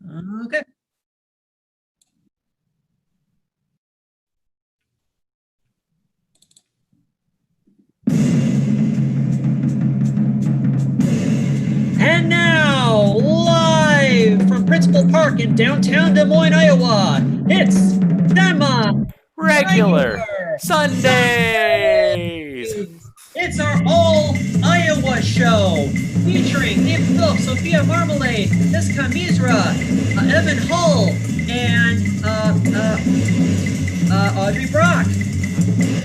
Okay. And now, live from Principal Park in downtown Des Moines, Iowa, it's Dema Regular Regular Sundays. Sundays. It's our all Iowa show featuring David Phillips, Sophia Marmalade, Misra, Evan Hull, and Audrey Brock.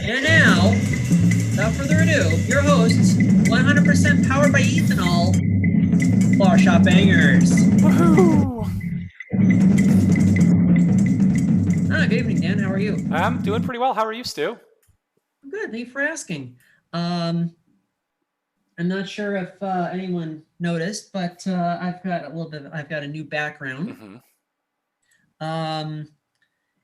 And now, without further ado, your hosts, 100% powered by ethanol, Bar Shop Bangers. Woohoo! Good evening, Dan. How are you? I'm doing pretty well. How are you, Stu? I'm good. Thank you for asking. I'm not sure if anyone noticed, but I've got a new background. Mm-hmm. Um,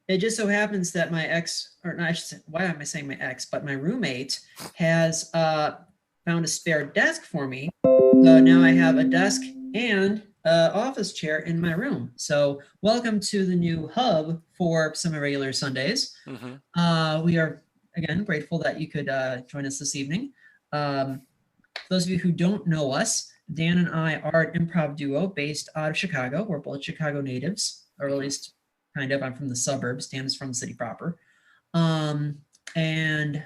it just so happens that my ex, or not, why am I saying my ex? But my roommate has found a spare desk for me. So now I have a desk and office chair in my room. So welcome to the new hub for semi-regular Sundays. Mm-hmm. We are again grateful that you could join us this evening. For those of you who don't know us, Dan and I are an improv duo based out of Chicago. We're both Chicago natives, or at least kind of. I'm from the suburbs. Dan is from the city proper. And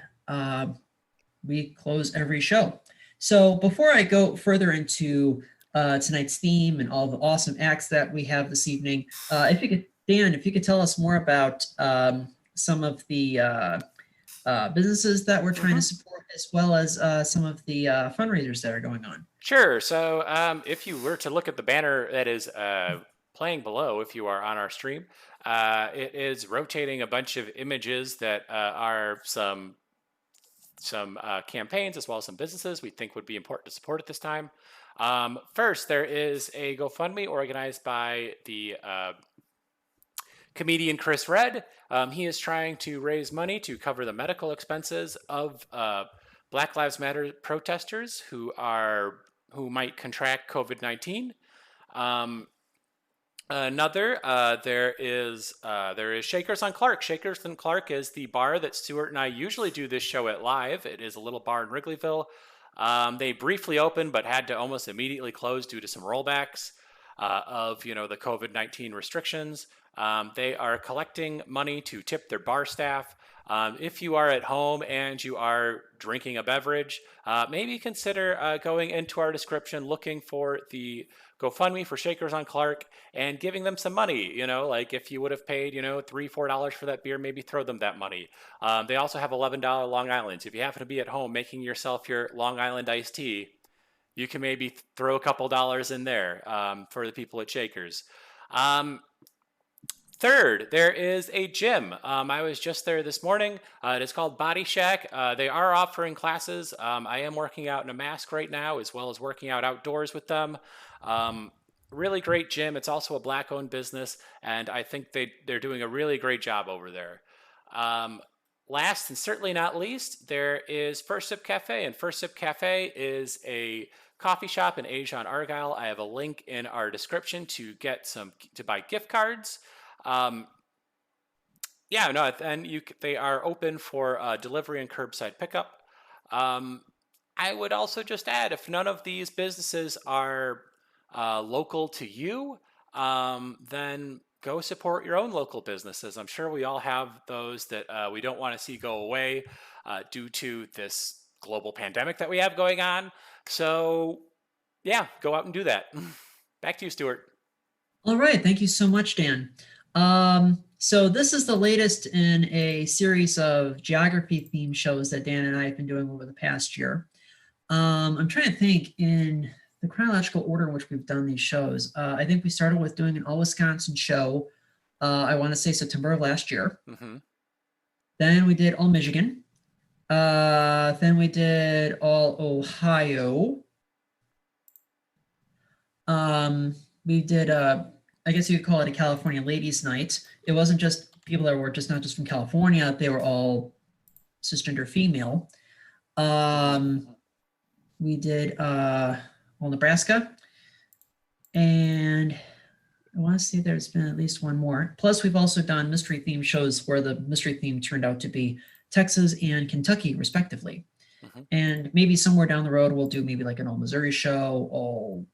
we close every show. So before I go further into tonight's theme and all the awesome acts that we have this evening, if you could, Dan, if you could tell us more about some of the businesses that we're trying to support, as well as some of the fundraisers that are going on. Sure. So if you were to look at the banner that is playing below, if you are on our stream, it is rotating a bunch of images that are some campaigns as well as some businesses we think would be important to support at this time. First, there is a GoFundMe organized by the comedian Chris Red. He is trying to raise money to cover the medical expenses of Black Lives Matter protesters who might contract COVID-19. There is Shakers on Clark. Shakers on Clark is the bar that Stuart and I usually do this show at live. It is a little bar in Wrigleyville. They briefly opened, but had to almost immediately close due to some rollbacks of the COVID-19 restrictions. They are collecting money to tip their bar staff. If you are at home and you are drinking a beverage, maybe consider going into our description, looking for the GoFundMe for Shakers on Clark and giving them some money. Like if you would have paid, $3-4 for that beer, maybe throw them that money. They also have $11 Long Islands. If you happen to be at home making yourself your Long Island iced tea, you can maybe throw a couple dollars in there for the people at Shakers. Third, there is a gym. I was just there this morning. It is called Bodi Shak. They are offering classes. I am working out in a mask right now, as well as working out outdoors with them. Really great gym. It's also a Black-owned business, and I think they're doing a really great job over there. Last and certainly not least, there is First Sip Cafe, and First Sip Cafe is a coffee shop in Asia on Argyle. I have a link in our description to buy gift cards. And they are open for delivery and curbside pickup. I would also just add, if none of these businesses are local to you, then go support your own local businesses. I'm sure we all have those that we don't want to see go away due to this global pandemic that we have going on. So, yeah, go out and do that. Back to you, Stuart. All right. Thank you so much, Dan. So this is the latest in a series of geography themed shows that Dan and I have been doing over the past year. I'm trying to think in the chronological order in which we've done these shows. I think we started with doing an all Wisconsin show. I want to say September of last year. Mm-hmm. Then we did all Michigan. Then we did all Ohio. We did I guess you could call it a California ladies night. It wasn't just people that were just not just from California, they were all cisgender female. We did all Nebraska, and I want to say there's been at least one more. Plus, we've also done mystery theme shows where the mystery theme turned out to be Texas and Kentucky, respectively. And maybe somewhere down the road, we'll do maybe like an old Missouri show, old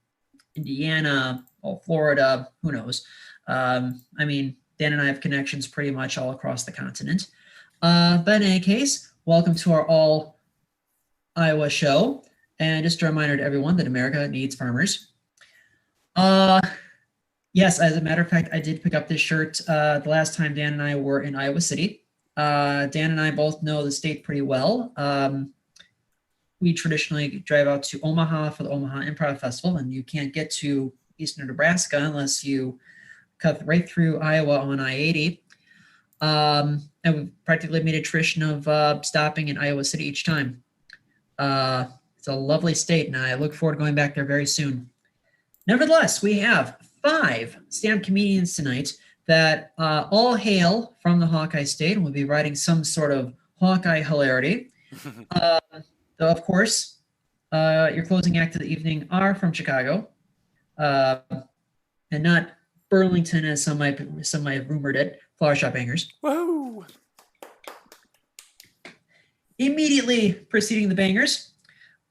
Indiana, old Florida, who knows? I mean, Dan and I have connections pretty much all across the continent. But in any case, welcome to our all Iowa show. And just a reminder to everyone that America needs farmers. Yes, as a matter of fact, I did pick up this shirt the last time Dan and I were in Iowa City. Dan and I both know the state pretty well. We traditionally drive out to Omaha for the Omaha Improv Festival, and you can't get to eastern Nebraska unless you cut right through Iowa on I-80. And we've practically made a tradition of stopping in Iowa City each time. It's a lovely state, and I look forward to going back there very soon. Nevertheless, we have 5 stand-up comedians tonight that all hail from the Hawkeye State and will be writing some sort of Hawkeye hilarity. Though, of course, your closing act of the evening are from Chicago, and not Burlington, as some might have rumored it. Flower Shop Bangers. Whoa! Immediately preceding the Bangers,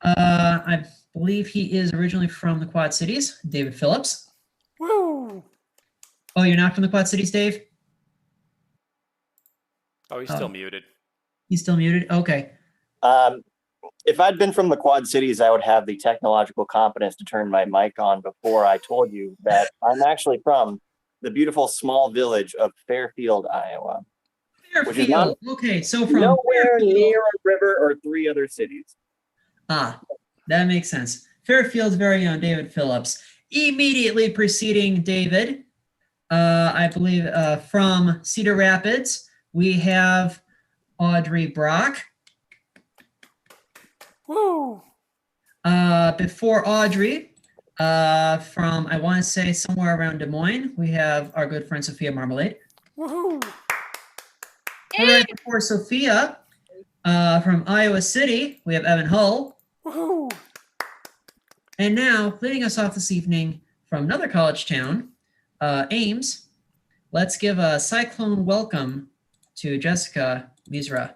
I believe he is originally from the Quad Cities, David Phillips. Woo! Oh, you're not from the Quad Cities, Dave? Oh, he's still muted. He's still muted? Okay. If I'd been from the Quad Cities, I would have the technological competence to turn my mic on before I told you that I'm actually from the beautiful small village of Fairfield, Iowa. Fairfield. Okay, so from nowhere Fairfield, near a river or 3 other cities. Ah, that makes sense. Fairfield's very own David Phillips. Immediately preceding David, I believe from Cedar Rapids, we have Audrey Brock. Woo! Before Audrey, from, I want to say somewhere around Des Moines, we have our good friend Sophia Marmalade. Woohoo! Right before Sophia, from Iowa City, we have Evan Hull. Woohoo! And now, leading us off this evening from another college town, Ames, let's give a cyclone welcome to Jessica Misra.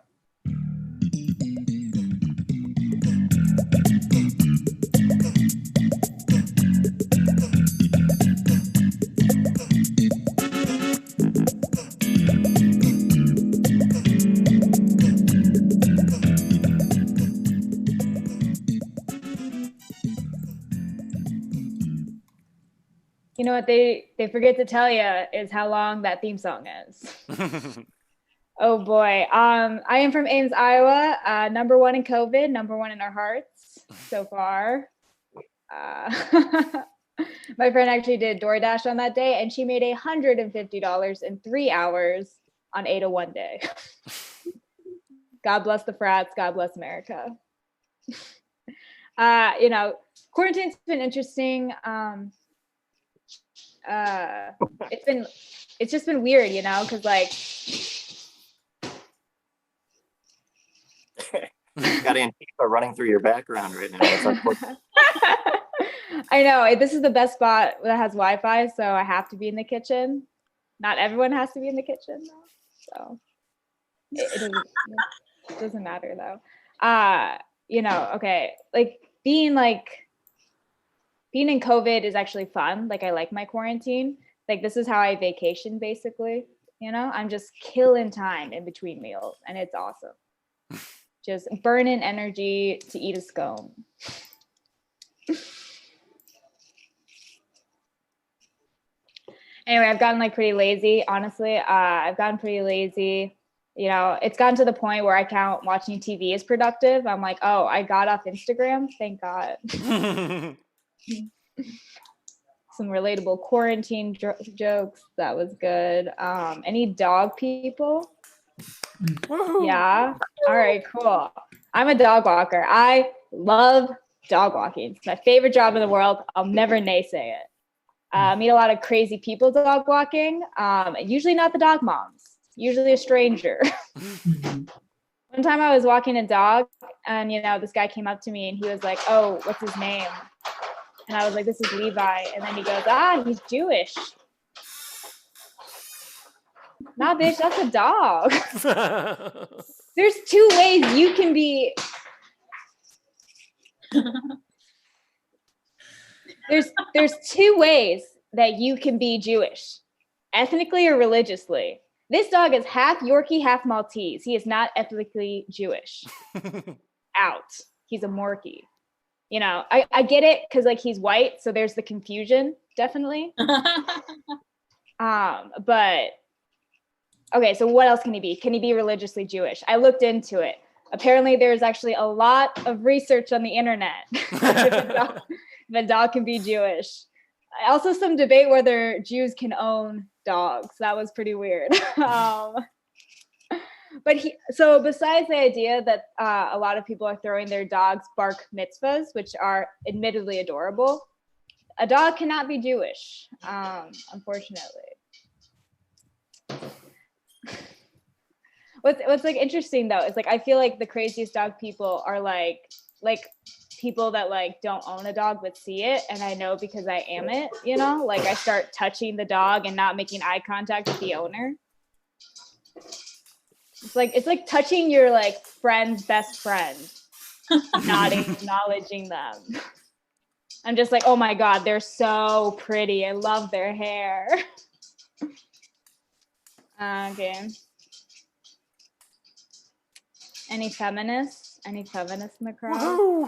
You know what they forget to tell you is how long that theme song is. Oh boy. I am from Ames, Iowa. #1 in COVID, #1 in our hearts so far. My friend actually did DoorDash on that day, and she made $150 in 3 hours on 801 day. God bless the frats. God bless America. You know, quarantine's been interesting. It's just been weird, you know, because like got Antifa running through your background right now. I know this is the best spot that has Wi-Fi, so I have to be in the kitchen. Not everyone has to be in the kitchen though, so it doesn't matter though. You know, okay, like being in COVID is actually fun. Like I like my quarantine. Like this is how I vacation basically, you know, I'm just killing time in between meals and it's awesome. Just burning energy to eat a scone. Anyway, I've gotten like pretty lazy, honestly. I've gotten pretty lazy. You know, it's gotten to the point where I count watching TV as productive. I'm like, oh, I got off Instagram. Thank God. Some relatable quarantine jokes. That was good. Any dog people? Yeah. All right, cool. I'm a dog walker. I love dog walking. It's my favorite job in the world. I'll never naysay it. Meet a lot of crazy people dog walking. Usually not the dog moms. Usually a stranger. One time I was walking a dog and, you know, this guy came up to me and he was like, oh, what's his name? And I was like, this is Levi. And then he goes, he's Jewish. Nah, bitch, that's a dog. There's two ways you can be. There's two ways that you can be Jewish, ethnically or religiously. This dog is half Yorkie, half Maltese. He is not ethnically Jewish. Out. He's a Morkie. You know, I get it because like he's white, so there's the confusion, definitely. But okay, so what else can he be? Can he be religiously Jewish? I looked into it. Apparently, there's actually a lot of research on the internet if a dog can be Jewish. Also, some debate whether Jews can own dogs. That was pretty weird. So besides the idea that a lot of people are throwing their dogs bark mitzvahs, which are admittedly adorable, a dog cannot be Jewish, unfortunately. What's like interesting though is like I feel like the craziest dog people are like people that like don't own a dog but see it, and I know because I am it, you know, like I start touching the dog and not making eye contact with the owner. It's like touching your like friend's best friend, not acknowledging them. I'm just like, oh my God, they're so pretty. I love their hair. Okay. Any feminists? Any feminists in the crowd? Woo-hoo.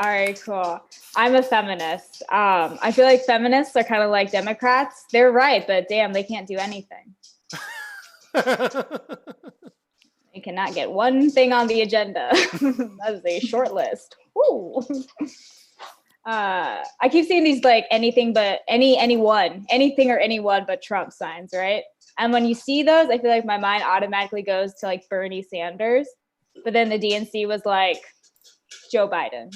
All right, cool. I'm a feminist. I feel like feminists are kind of like Democrats. They're right, but damn, they can't do anything. They cannot get one thing on the agenda. That is a short list. Woo. I keep seeing these like anything or anyone but Trump signs, right? And when you see those, I feel like my mind automatically goes to like Bernie Sanders. But then the DNC was like Joe Biden.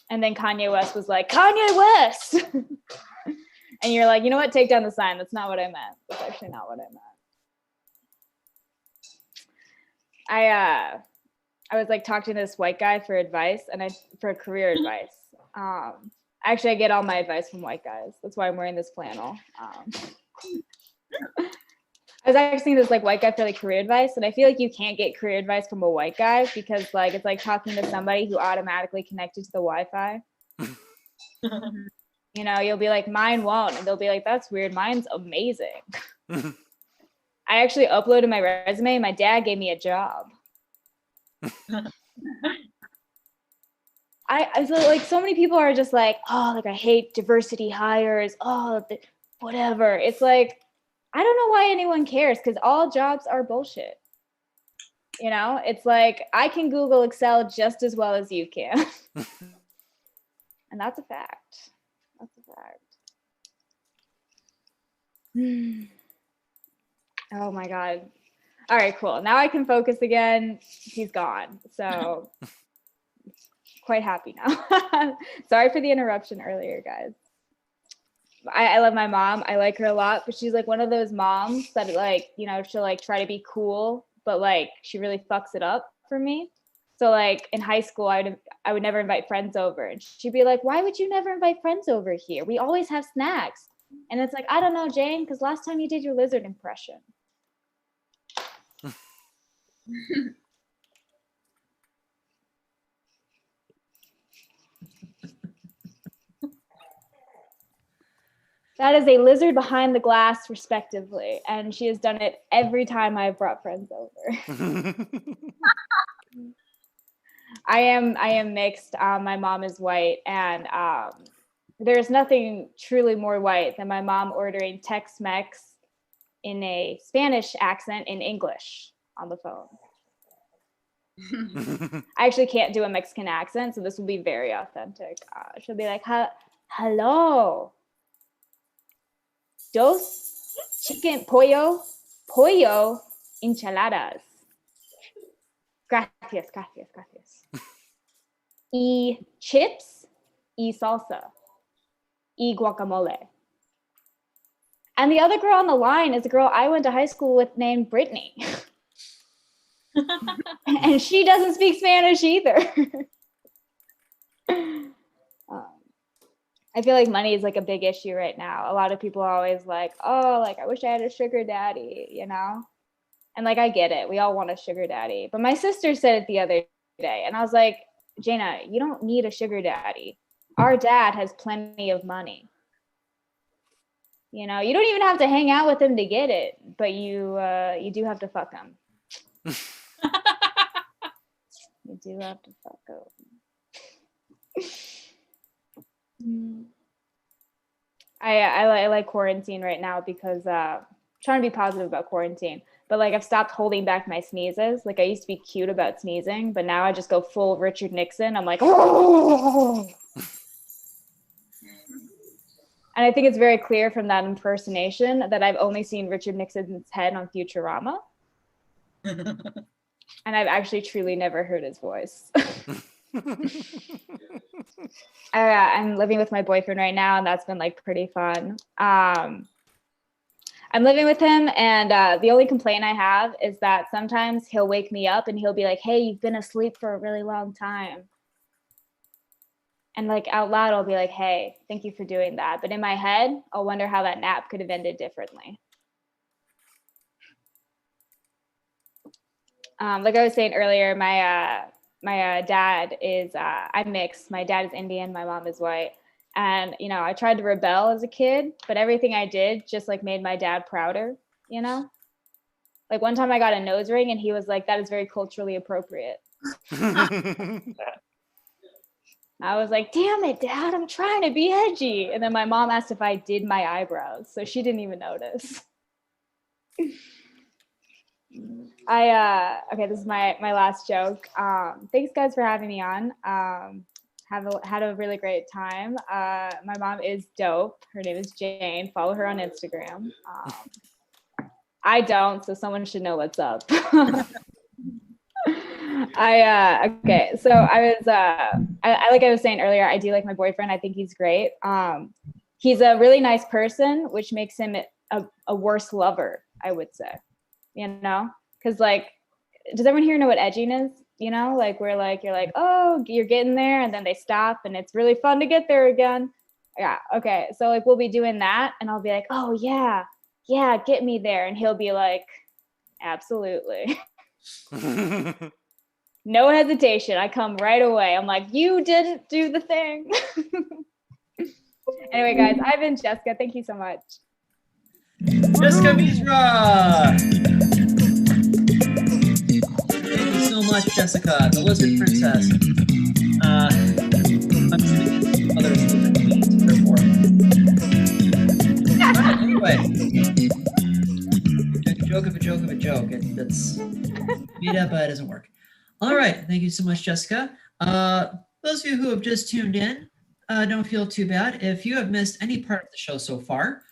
And then Kanye West was like, Kanye West. And you're like, you know what? Take down the sign. That's not what I meant. That's actually not what I meant. I was like talking to this white guy for advice for career advice. Actually, I get all my advice from white guys. That's why I'm wearing this flannel. I was actually seeing this like white guy for like career advice, and I feel like you can't get career advice from a white guy because like it's like talking to somebody who automatically connected to the Wi-Fi. You know, you'll be like, mine won't, and they'll be like, that's weird. Mine's amazing. I actually uploaded my resume, and my dad gave me a job. I so like so many people are just like, oh, like I hate diversity hires. Oh, whatever. It's like, I don't know why anyone cares because all jobs are bullshit. You know, it's like I can Google Excel just as well as you can. And that's a fact. That's a fact. Oh my God. All right, cool. Now I can focus again. He's gone. So quite happy now. Sorry for the interruption earlier, guys. I love my mom. I like her a lot, but she's like one of those moms that like, you know, she'll like try to be cool, but like she really fucks it up for me. So like in high school, I would never invite friends over, and she'd be like, why would you never invite friends over here? We always have snacks. And it's like, I don't know, Jane, because last time you did your lizard impression. That is a lizard behind the glass, respectively. And she has done it every time I've brought friends over. I am mixed. My mom is white, and there's nothing truly more white than my mom ordering Tex-Mex in a Spanish accent in English on the phone. I actually can't do a Mexican accent, so this will be very authentic. She'll be like, hello. Dos chicken pollo enchiladas. Gracias. Y chips y salsa y guacamole. And the other girl on the line is a girl I went to high school with named Brittany. And she doesn't speak Spanish either. I feel like money is like a big issue right now. A lot of people are always like, oh, like I wish I had a sugar daddy, you know? And like, I get it. We all want a sugar daddy. But my sister said it the other day. And I was like, Jaina, you don't need a sugar daddy. Our dad has plenty of money. You know, you don't even have to hang out with him to get it, but you do have to fuck him. You do have to fuck him. I like quarantine right now because trying to be positive about quarantine, but like I've stopped holding back my sneezes. Like I used to be cute about sneezing, but now I just go full Richard Nixon. I'm like, oh. And I think it's very clear from that impersonation that I've only seen Richard Nixon's head on Futurama. And I've actually truly never heard his voice. I'm living with my boyfriend right now, and that's been like pretty fun. I'm living with him, and the only complaint I have is that sometimes he'll wake me up and he'll be like, hey, you've been asleep for a really long time. And like out loud, I'll be like, hey, thank you for doing that. But in my head, I'll wonder how that nap could have ended differently. Like I was saying earlier, my dad is, I'm mixed. My dad is Indian, my mom is white. And, you know, I tried to rebel as a kid, but everything I did just like made my dad prouder, you know? Like one time I got a nose ring and he was like, that is very culturally appropriate. I was like, damn it, Dad, I'm trying to be edgy. And then my mom asked if I did my eyebrows, so she didn't even notice. Okay, this is my last joke. Thanks guys for having me on. Had a really great time. My mom is dope. Her name is Jane. Follow her on Instagram. I don't, so someone should know what's up. Okay, so I was like I was saying earlier, I do like my boyfriend. I think he's great. He's a really nice person, which makes him a worse lover, I would say. You know, because like, does everyone here know what edging is? You know, like where like you're like, oh, you're getting there, and then they stop, and it's really fun to get there again. Yeah, okay, so like we'll be doing that, and I'll be like, oh yeah, get me there, and he'll be like, absolutely. No hesitation. I come right away. I'm like, you didn't do the thing. Anyway, guys, I've been Jessica. Thank you so much. Jessica Misra. Thank you so much, Jessica, the Lizard Princess. I'm assuming other lizard queens, therefore. Anyway, joke of a joke of a joke. That's made up, but it doesn't work. All right, thank you so much, Jessica. Those of you who have just tuned in, don't feel too bad. If you have missed any part of the show so far,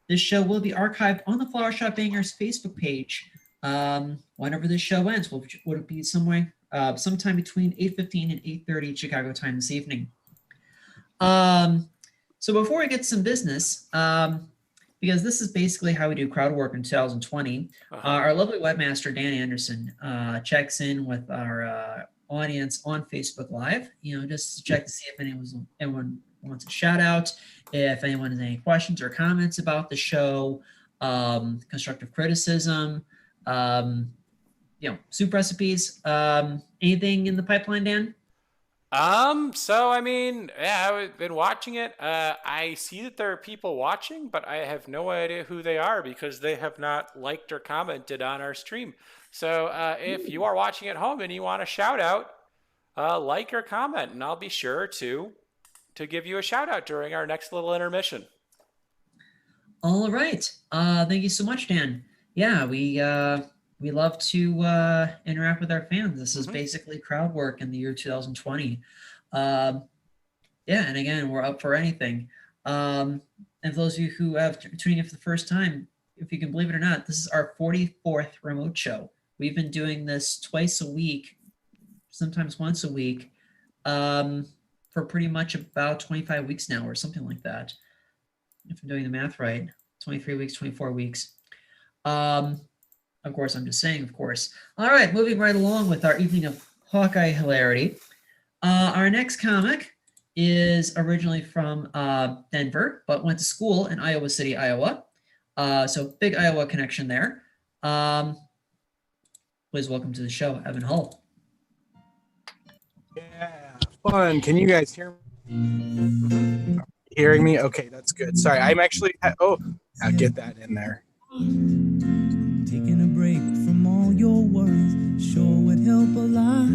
this show will be archived on the Flower Shop Bangers Facebook page whenever this show ends. Would it be sometime between 8:15 and 8:30 Chicago time this evening. So before we get to some business, because this is basically how we do crowd work in 2020. Our lovely webmaster, Dan Anderson, checks in with our audience on Facebook Live, you know, just to check to see if anyone wants a shout out, if anyone has any questions or comments about the show, constructive criticism, you know, soup recipes, anything in the pipeline, Dan? So I mean, yeah, I've been watching it. I see that there are people watching, but I have no idea who they are because they have not liked or commented on our stream. So if you are watching at home and you want a shout out, like or comment, and I'll be sure to give you a shout out during our next little intermission. All right. Thank you so much, Dan. Yeah, we love to interact with our fans. This is basically crowd work in the year 2020. Yeah, and again, we're up for anything. And for those of you who have tuning in for the first time, if you can believe it or not, this is our 44th remote show. We've been doing this twice a week, sometimes once a week, for pretty much about 25 weeks now or something like that. If I'm doing the math right, 23 weeks, 24 weeks. Of course, I'm just saying, of course. All right, moving right along with our evening of Hawkeye hilarity. Our next comic is originally from Denver, but went to school in Iowa City, Iowa. So big Iowa connection there. Please welcome to the show, Evan Hull. Yeah, fun. Can you guys hear me? Hearing me? Okay, that's good. Sorry, I'm actually. Oh, I'll get that in there. Taking a break from all your worries sure would help a lot.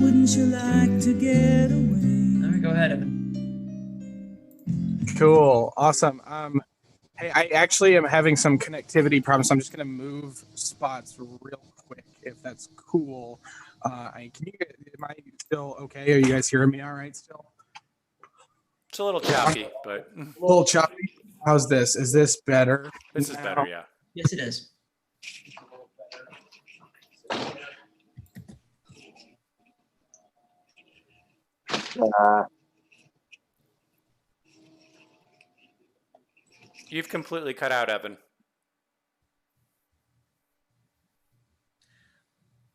Wouldn't you like to get away? All right, go ahead, Evan. Cool, awesome. Hey, I actually am having some connectivity problems. So I'm just gonna move spots real quick, if that's cool. Am I still okay? Are you guys hearing me all right still? It's a little choppy, but A little choppy. How's this? Is this better? this is better, yeah. Yes, it is. You've completely cut out, Evan.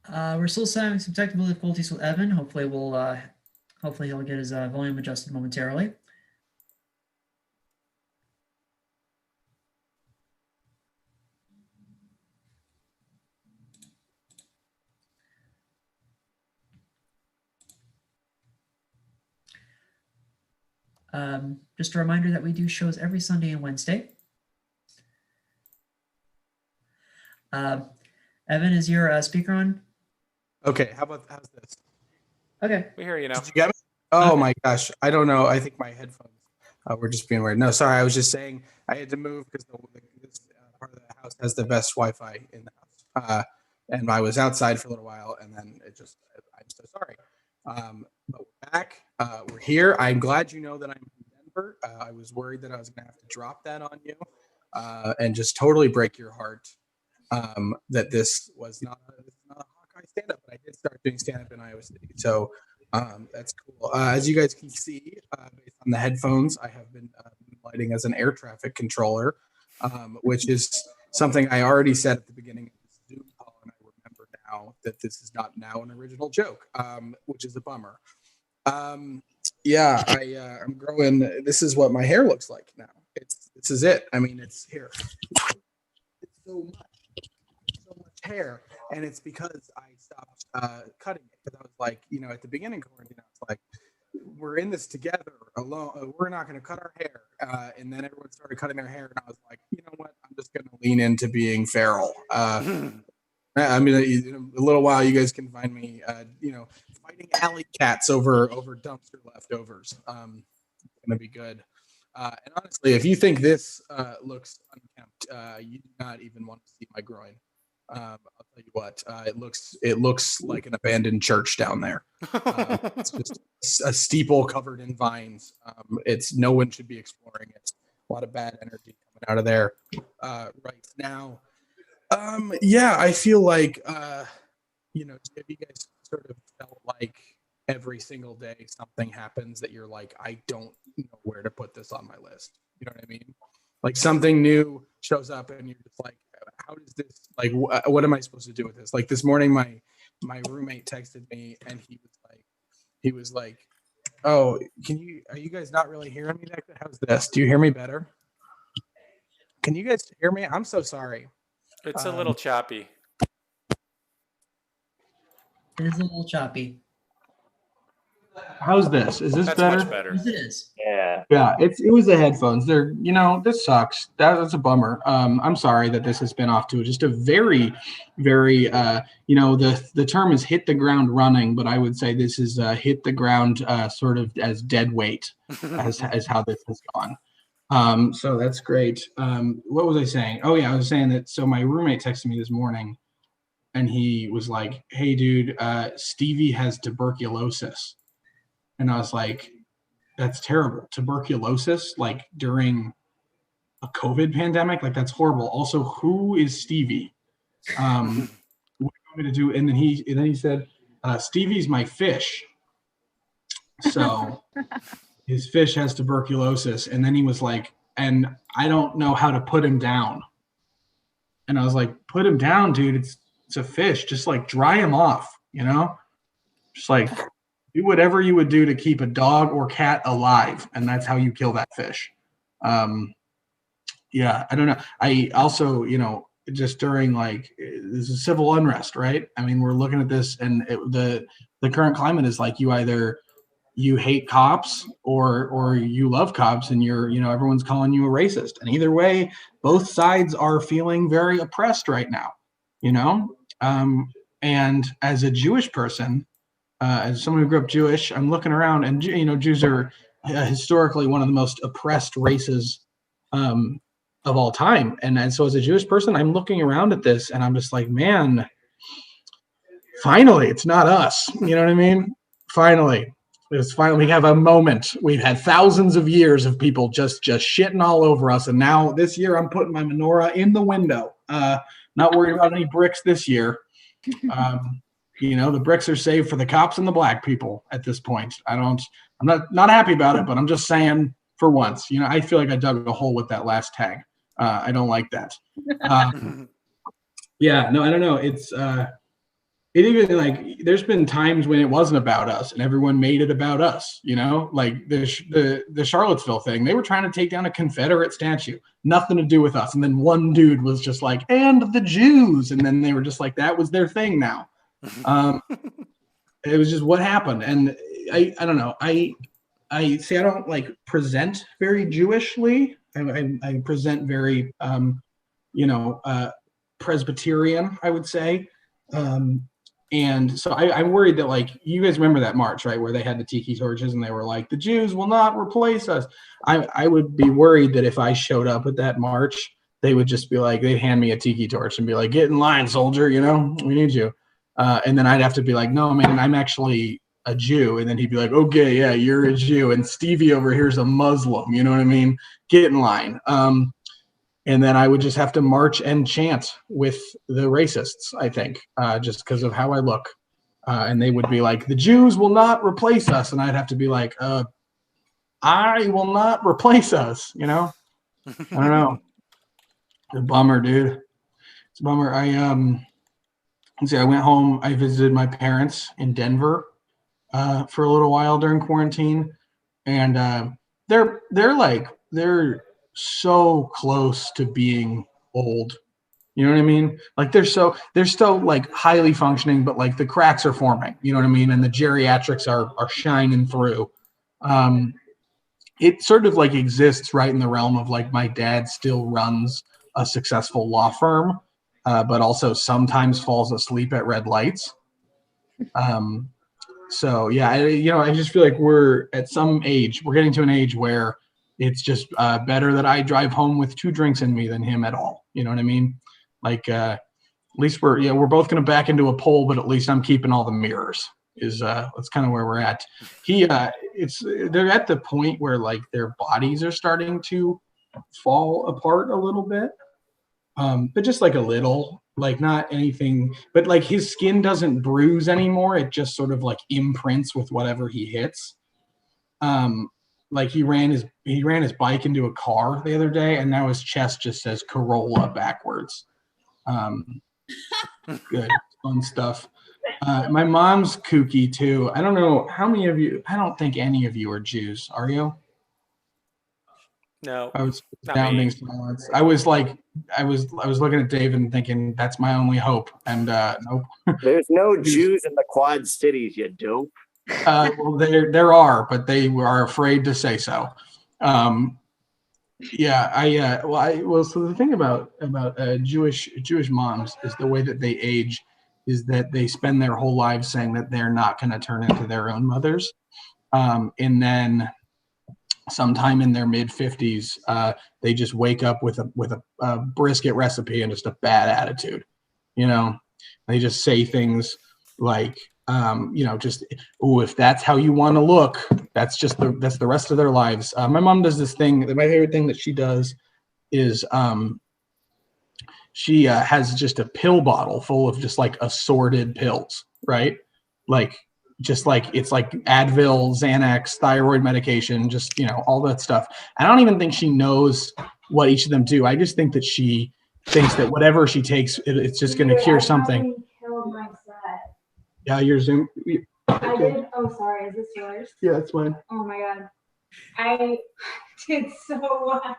We're still having some technical difficulties with Evan. Hopefully he'll get his volume adjusted momentarily. Just a reminder that we do shows every Sunday and Wednesday. Evan, is your speaker on? Okay, how's this? Okay. We hear you now. Did you get me? Oh my gosh, I don't know. I think my headphones were just being weird. No, sorry. I was just saying I had to move because this part of the house has the best Wi-Fi in the house, and I was outside for a little while, and then I'm so sorry. But we're back. We're here. I'm glad you know that I'm in Denver. I was worried that I was going to have to drop that on you and just totally break your heart. That this was not a Hawkeye stand-up, but I did start doing stand-up in Iowa City, so that's cool. As you guys can see, based on the headphones, I have been lighting as an air traffic controller, which is something I already said at the beginning of this Zoom call, and I remember now that this is not now an original joke, which is a bummer. Yeah, I'm growing. This is what my hair looks like now. This is it. I mean, it's here. It's so much hair, and it's because I stopped cutting it, because I was like, at the beginning of quarantine, I was like, we're in this together alone, we're not going to cut our hair, and then everyone started cutting their hair, and I was like, you know what, I'm just going to lean into being feral. I mean, in a little while you guys can find me fighting alley cats over dumpster leftovers. It's going to be good. And honestly, if you think this looks unkempt, you do not even want to see my groin. I'll tell you what, it looks like an abandoned church down there. It's just a steeple covered in vines. No one should be exploring it. A lot of bad energy coming out of there right now. Yeah, I feel like have you guys sort of felt like every single day something happens that you're like, I don't know where to put this on my list? You know what I mean? Like something new shows up and you're just like, how does this, like, what am I supposed to do with this? Like this morning, my roommate texted me and he was like, oh, are you guys not really hearing me that good? How's this? Do you hear me better? Can you guys hear me? I'm so sorry. It's a little choppy. It is a little choppy. How's this? Is this That's better? much better. Yes, it is. Yeah. Yeah, it was the headphones. They're, this sucks. That's a bummer. I'm sorry that this has been off to just a very, very, the term is hit the ground running, but I would say this is hit the ground sort of as dead weight as how this has gone. So that's great. What was I saying? Oh yeah, I was saying that. So my roommate texted me this morning and he was like, hey dude, Stevie has tuberculosis. And I was like, that's terrible. Tuberculosis, like during a COVID pandemic, like that's horrible. Also, who is Stevie? What do you want me to do? And then he said, Stevie's my fish. So his fish has tuberculosis. And then he was like, and I don't know how to put him down. And I was like, put him down, dude. It's a fish. Just like dry him off, just like do whatever you would do to keep a dog or cat alive, and that's how you kill that fish. Yeah, I don't know. I also, just during like this is civil unrest, right? I mean, we're looking at this, and the current climate is like you hate cops or you love cops, and everyone's calling you a racist, and either way, both sides are feeling very oppressed right now. And as a Jewish person, as someone who grew up Jewish, I'm looking around, and Jews are historically one of the most oppressed races of all time. And so as a Jewish person, I'm looking around at this, and I'm just like, man, finally, it's not us. You know what I mean? Finally, we have a moment. We've had thousands of years of people just shitting all over us, and now this year I'm putting my menorah in the window. Not worried about any bricks this year. The bricks are saved for the cops and the black people at this point. I'm not happy about it, but I'm just saying, for once, I feel like I dug a hole with that last tag. I don't like that. Yeah, no, I don't know. It even like there's been times when it wasn't about us and everyone made it about us, like the Charlottesville thing. They were trying to take down a Confederate statue, nothing to do with us. And then one dude was just like, and the Jews. And then they were just like, that was their thing now. It was just what happened. And I don't know. I see, I don't like present very Jewishly. I present very, Presbyterian, I would say. And so I'm worried that, like, you guys remember that march, right, where they had the tiki torches and they were like, the Jews will not replace us. I would be worried that if I showed up at that march, they would just be like, they'd hand me a tiki torch and be like, get in line, soldier, we need you. And then I'd have to be like, no, man, I'm actually a Jew. And then he'd be like, okay, yeah, you're a Jew. And Stevie over here is a Muslim. You know what I mean? Get in line. And then I would just have to march and chant with the racists, I think, just because of how I look. And they would be like, the Jews will not replace us. And I'd have to be like, I will not replace us, I don't know. It's a bummer, dude. It's a bummer. I went home. I visited my parents in Denver for a little while during quarantine. And they're so close to being old. You know what I mean? Like they're still like highly functioning, but like the cracks are forming, you know what I mean? And the geriatrics are shining through. It sort of like exists right in the realm of like my dad still runs a successful law firm, but also sometimes falls asleep at red lights. So yeah, I just feel like we're at some age, we're getting to an age where it's just better that I drive home with 2 drinks in me than him at all. You know what I mean? Like at least we're both going to back into a pole, but at least I'm keeping all the mirrors. That's kind of where we're at. They're at the point where like their bodies are starting to fall apart a little bit, but just like a little, like not anything. But like his skin doesn't bruise anymore. It just sort of like imprints with whatever he hits. Like he ran his bike into a car the other day, and now his chest just says Corolla backwards. Good, fun stuff. My mom's kooky too. I don't know how many of you. I don't think any of you are Jews. Are you? No. I was sounding silence. I was looking at David and thinking that's my only hope. And nope. There's no Jews in the Quad Cities, you dope. Well, there are, but they are afraid to say so. Yeah, so the thing about Jewish moms is the way that they age is that they spend their whole lives saying that they're not going to turn into their own mothers, and then sometime in their mid 50s, they just wake up with a brisket recipe and just a bad attitude. They just say things like, if that's how you want to look, that's the rest of their lives. My mom does this thing. My favorite thing that she does is she has just a pill bottle full of just like assorted pills, right? Like just like it's like Advil, Xanax, thyroid medication, just all that stuff. I don't even think she knows what each of them do. I just think that she thinks that whatever she takes, it's just going to cure something. Yeah, your Zoom. I did. Oh, sorry. Is this yours? Yeah, that's mine. Oh my god. I did so well. I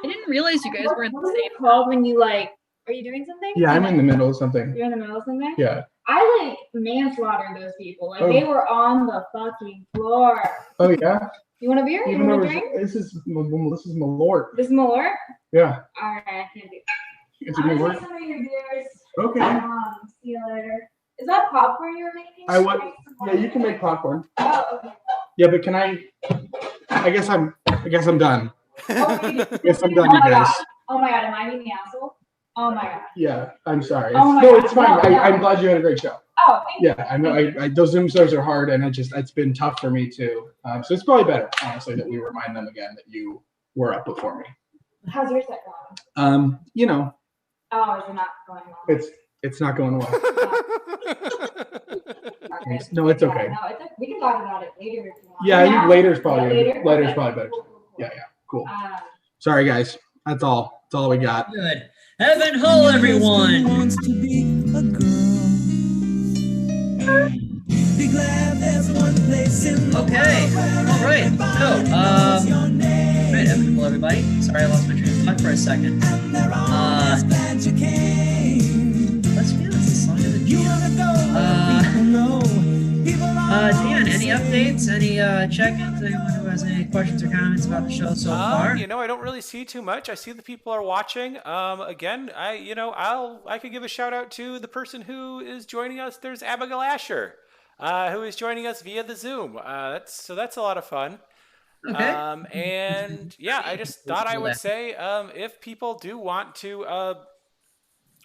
didn't realize you guys were in the What is same. it called when you like? Are you doing something? Yeah, I'm in the middle of something. You're in the middle of something. Yeah. I like manslaughtered those people. Like Oh. they were on the fucking floor. Oh yeah. You want a beer? You Even want though a drink? this is Malort. This is Malort. Yeah. All right, I can't do. It's a I'm gonna Malort. take some of your beers. Okay. See you later. Is that popcorn you're making? I want. Should make some Yeah, more? you can make popcorn. Oh, okay. Yeah, but can I? I guess I'm done. Okay. I guess I'm Oh done, my you guys. god. Oh my god, am I being the asshole? Oh my god. Yeah, I'm sorry. Oh my No, God, it's fine. no, no. I'm glad you had a great show. Oh, thank you. Yeah, I know. I those Zoom shows are hard, and it's been tough for me too. So it's probably better, honestly, that we remind them again that you were up before me. How's your set going? You know, Oh, is it not going well? it's not going well. Okay. No, it's okay. No, it's okay. We can talk about it later if you want. Yeah, I think later's Yeah, probably later? later's Okay. probably better. Cool, cool, cool. Yeah, cool. Um, Sorry, guys. That's all. That's all we got. Good. Heaven ho, everyone. Wants to be a girl. Be glad there's one place in the Okay. world where All right. So, everybody knows your name. right, Heaven hello, everybody. Sorry, I lost my train of thought for a second. And they're always glad you came. Let's be honest, the song of the You wanna go where people know. People Dan, any updates? Any check-ins? Anyone who has any questions or comments about the show so far? You know, I don't really see too much. I see the people are watching. Again, I could give a shout out to the person who is joining us. There's Abigail Asher, who is joining us via the Zoom. That's a lot of fun. Okay. And yeah, I just thought I would say, if people do want to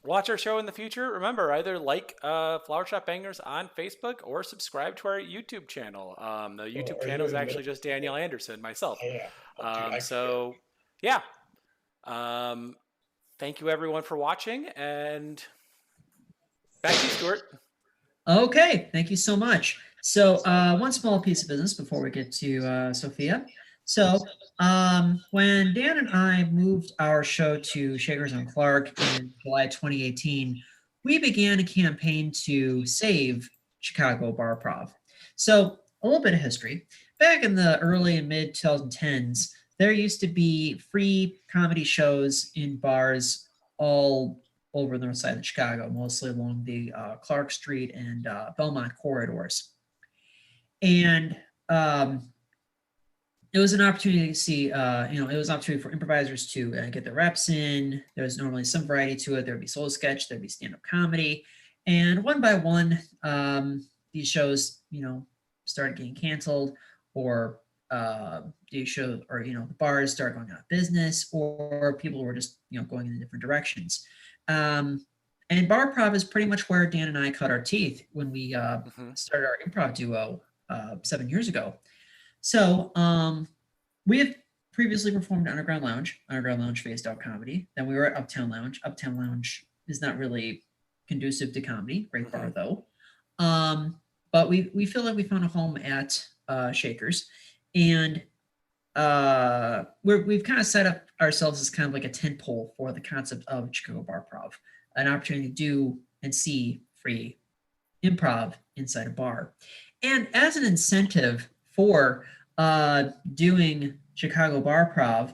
watch our show in the future, remember, either like Flower Shop Bangers on Facebook or subscribe to our YouTube channel. The YouTube channel is actually just Daniel Anderson, myself. So yeah. Thank you everyone for watching, and back to you, Stuart. Okay, thank you so much. So one small piece of business before we get to Sophia. So when Dan and I moved our show to Shakers on Clark in July 2018, we began a campaign to save Chicago barprov. So a little bit of history. Back in the early and mid 2010s, there used to be free comedy shows in bars all over the north side of Chicago, mostly along the Clark Street and Belmont corridors. And it was an opportunity to see, it was an opportunity for improvisers to get their reps in. There was normally some variety to it. There'd be solo sketch, there'd be stand-up comedy. And one by one, these shows, started getting canceled, or these shows, or, the bars started going out of business, or people were just, going in different directions. And barprov is pretty much where Dan and I cut our teeth when we started our improv duo 7 years ago. So we have previously performed at Underground Lounge phased out comedy. Then we were at Uptown Lounge. Uptown Lounge is not really conducive to comedy. Great bar though. But we feel like we found a home at Shakers, and we've kind of set up ourselves as kind of like a tent pole for the concept of Chicago Barprov, an opportunity to do and see free improv inside a bar. And as an incentive for doing Chicago Barprov,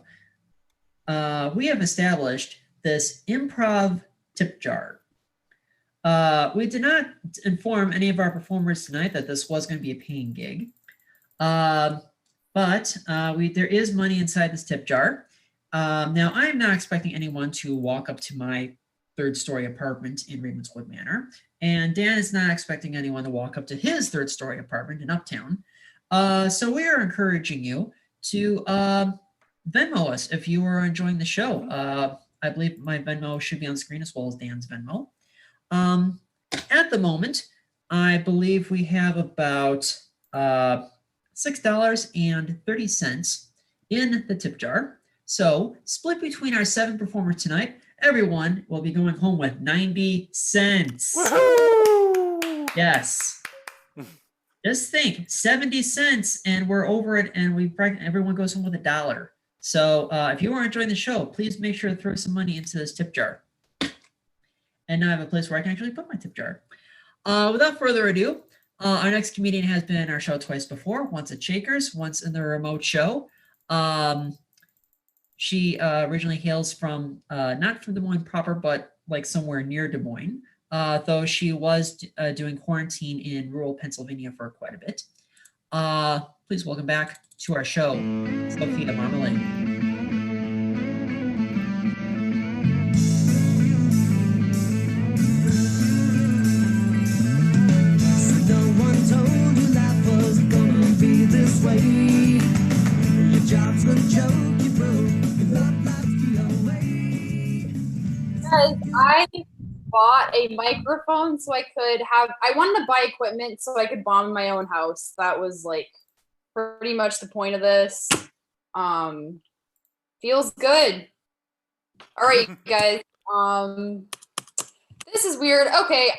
we have established this improv tip jar. We did not inform any of our performers tonight that this was going to be a paying gig, but there is money inside this tip jar. Now, I'm not expecting anyone to walk up to my third-story apartment in Ravenswood Manor, and Dan is not expecting anyone to walk up to his third-story apartment in Uptown. So we are encouraging you to Venmo us if you are enjoying the show. I believe my Venmo should be on screen as well as Dan's Venmo. At the moment, I believe we have about $6.30 in the tip jar. So split between our 7 performers tonight, everyone will be going home with 90 cents. Woohoo! Yes. Just think, 70 cents, and we're over it, and everyone goes home with $1. So if you are enjoying the show, please make sure to throw some money into this tip jar. And now I have a place where I can actually put my tip jar. Without further ado, Our next comedian has been in our show twice before, once at Shakers, once in the remote show. She originally hails from, not from Des Moines proper, but like somewhere near Des Moines, though she was doing quarantine in rural Pennsylvania for quite a bit. Please welcome back to our show, Sophia Marmalade. Way. Your job's a joke, you broke, your love life's the away. Guys, I bought a microphone so I wanted to buy equipment so I could bomb my own house. That was like pretty much the point of this. Feels good. All right, guys. This is weird. Okay,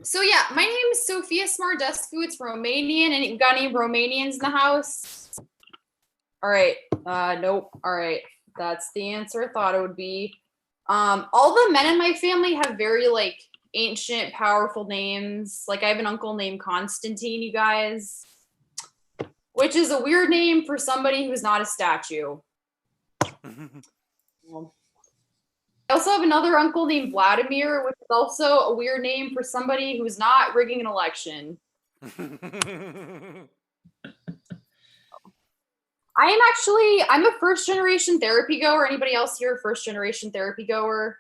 so yeah, my name is Sophia Smardescu. It's Romanian, and you got any Romanians in the house? All right. Nope. All right. That's the answer I thought it would be. All the men in my family have very like ancient, powerful names. Like I have an uncle named Constantine, you guys, which is a weird name for somebody who's not a statue. I also have another uncle named Vladimir, which is also a weird name for somebody who's not rigging an election. I'm a first generation therapy goer. Anybody else here a first generation therapy goer?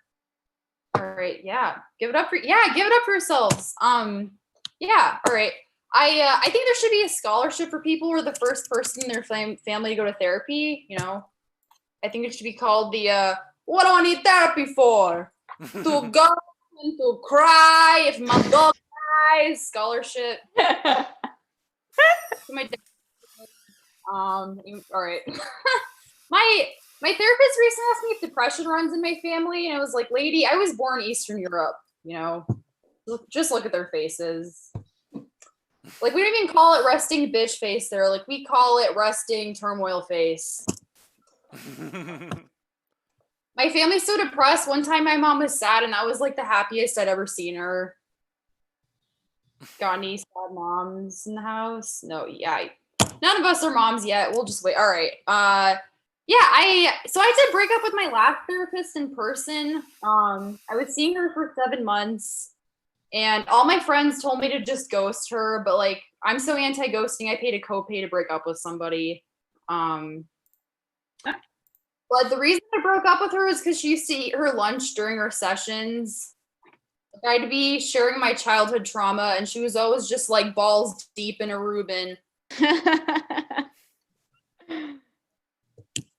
All right, yeah. Give it up for yourselves. Yeah, all right. I think there should be a scholarship for people who are the first person in their family to go to therapy, you know. I think it should be called the what do I need therapy for? To go and to cry if my dog dies. Scholarship. My dad. All right. my therapist recently asked me if depression runs in my family, and I was like, lady, I was born Eastern Europe, you know. Just look at their faces. Like, we don't even call it resting bitch face there. Like, we call it resting turmoil face. My family's so depressed. One time my mom was sad, and that was like the happiest I'd ever seen her. Got any sad moms in the house? No, yeah. None of us are moms yet. We'll just wait. All right. Yeah, I did break up with my last therapist in person. I was seeing her for 7 months, and all my friends told me to just ghost her, but like, I'm so anti-ghosting, I paid a copay to break up with somebody. But the reason I broke up with her was because she used to eat her lunch during her sessions. Like, I'd be sharing my childhood trauma, and she was always just like balls deep in a Reuben.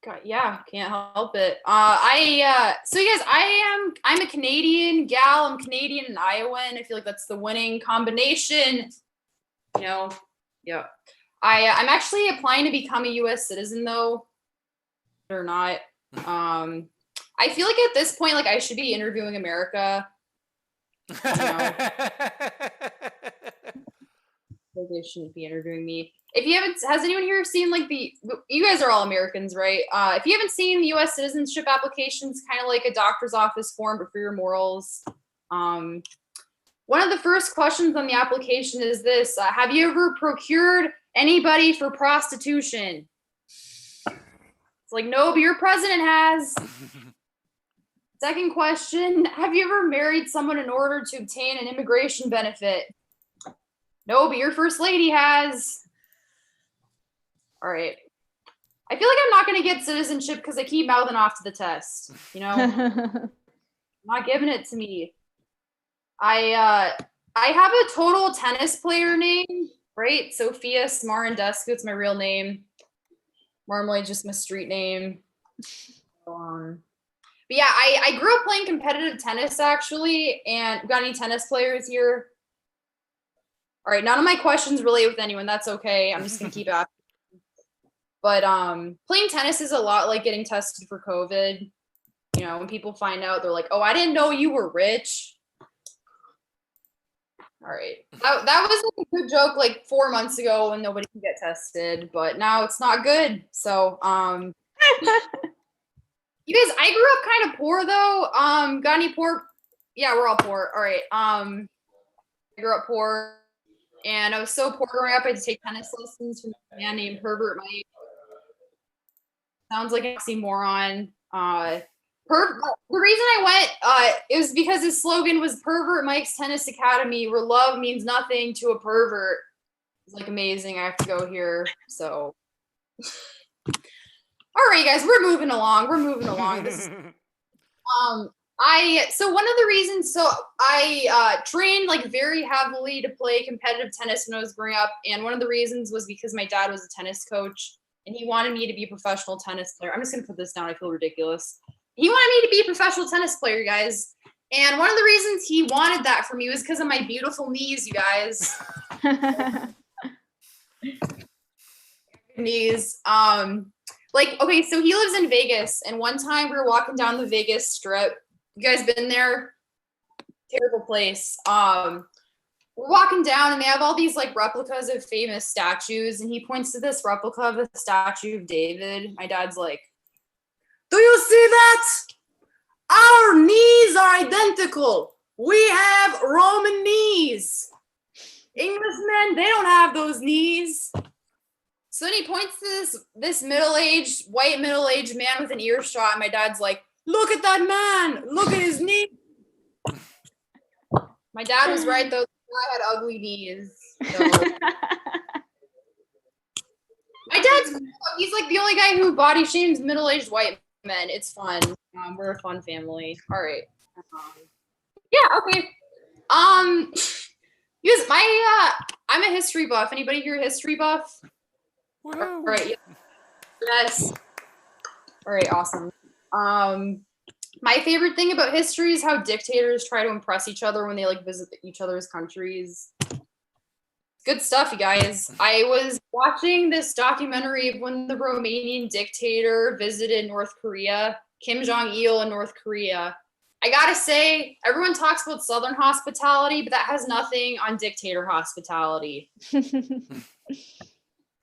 God, yeah, can't help it. So you guys, I'm a Canadian gal. I'm Canadian and Iowan. I feel like that's the winning combination. You know, yeah. I'm actually applying to become a U.S. citizen though, or not. I feel like at this point, like I should be interviewing America. You know? They shouldn't be interviewing me. If you haven't, has anyone here seen like you guys are all Americans, right? If you haven't seen the U.S. citizenship applications, kind of like a doctor's office form, but for your morals. One of the first questions on the application is this: have you ever procured anybody for prostitution? It's like, no, but your president has. Second question: have you ever married someone in order to obtain an immigration benefit? No, but your first lady has. All right. I feel like I'm not going to get citizenship because I keep mouthing off to the test. You know, not giving it to me. I have a total tennis player name, right? Sophia Marmalade. It's my real name. Marmalade just my street name. But yeah, I grew up playing competitive tennis actually. And got any tennis players here? All right, none of my questions relate with anyone. That's okay. I'm just gonna keep asking. But playing tennis is a lot like getting tested for COVID. You know, when people find out, they're like, "Oh, I didn't know you were rich." All right, that was like a good joke like 4 months ago when nobody could get tested, but now it's not good. So, you guys, I grew up kind of poor though. Got any poor? Yeah, we're all poor. All right. grew up poor, and I was so poor growing up. I had to take tennis lessons from a man named Herbert Mike. Sounds like an oxymoron. The reason I went, it was because his slogan was "Pervert Mike's Tennis Academy, where love means nothing to a pervert." It's like amazing. I have to go here. So, all right, guys, we're moving along. This is, so one of the reasons, I trained like very heavily to play competitive tennis when I was growing up, and one of the reasons was because my dad was a tennis coach, and he wanted me to be a professional tennis player. I'm just gonna put this down. I feel ridiculous. He wanted me to be a professional tennis player, guys. And one of the reasons he wanted that for me was because of my beautiful knees, you guys. Knees. Okay, so he lives in Vegas, and one time we were walking down the Vegas Strip. You guys been there? Terrible place. We're walking down, and they have all these like replicas of famous statues, and he points to this replica of the statue of David. My dad's like, "Do you see that? Our knees are identical. We have Roman knees. Englishmen, they don't have those knees." So then he points to this white middle-aged man with an earshot, and my dad's like, "Look at that man. Look at his knee." My dad was right, though. I had ugly knees. So. My dad's cool. He's like the only guy who body shames middle-aged white men. It's fun. We're a fun family. All right. Yeah. Okay. I'm a history buff. Anybody here a history buff? Woo. All right. Yeah. Yes. All right. Awesome. My favorite thing about history is how dictators try to impress each other when they like visit each other's countries. Good stuff, you guys. I was watching this documentary of when the Romanian dictator visited North Korea, Kim Jong-il in North Korea. I gotta say, everyone talks about Southern hospitality, but that has nothing on dictator hospitality.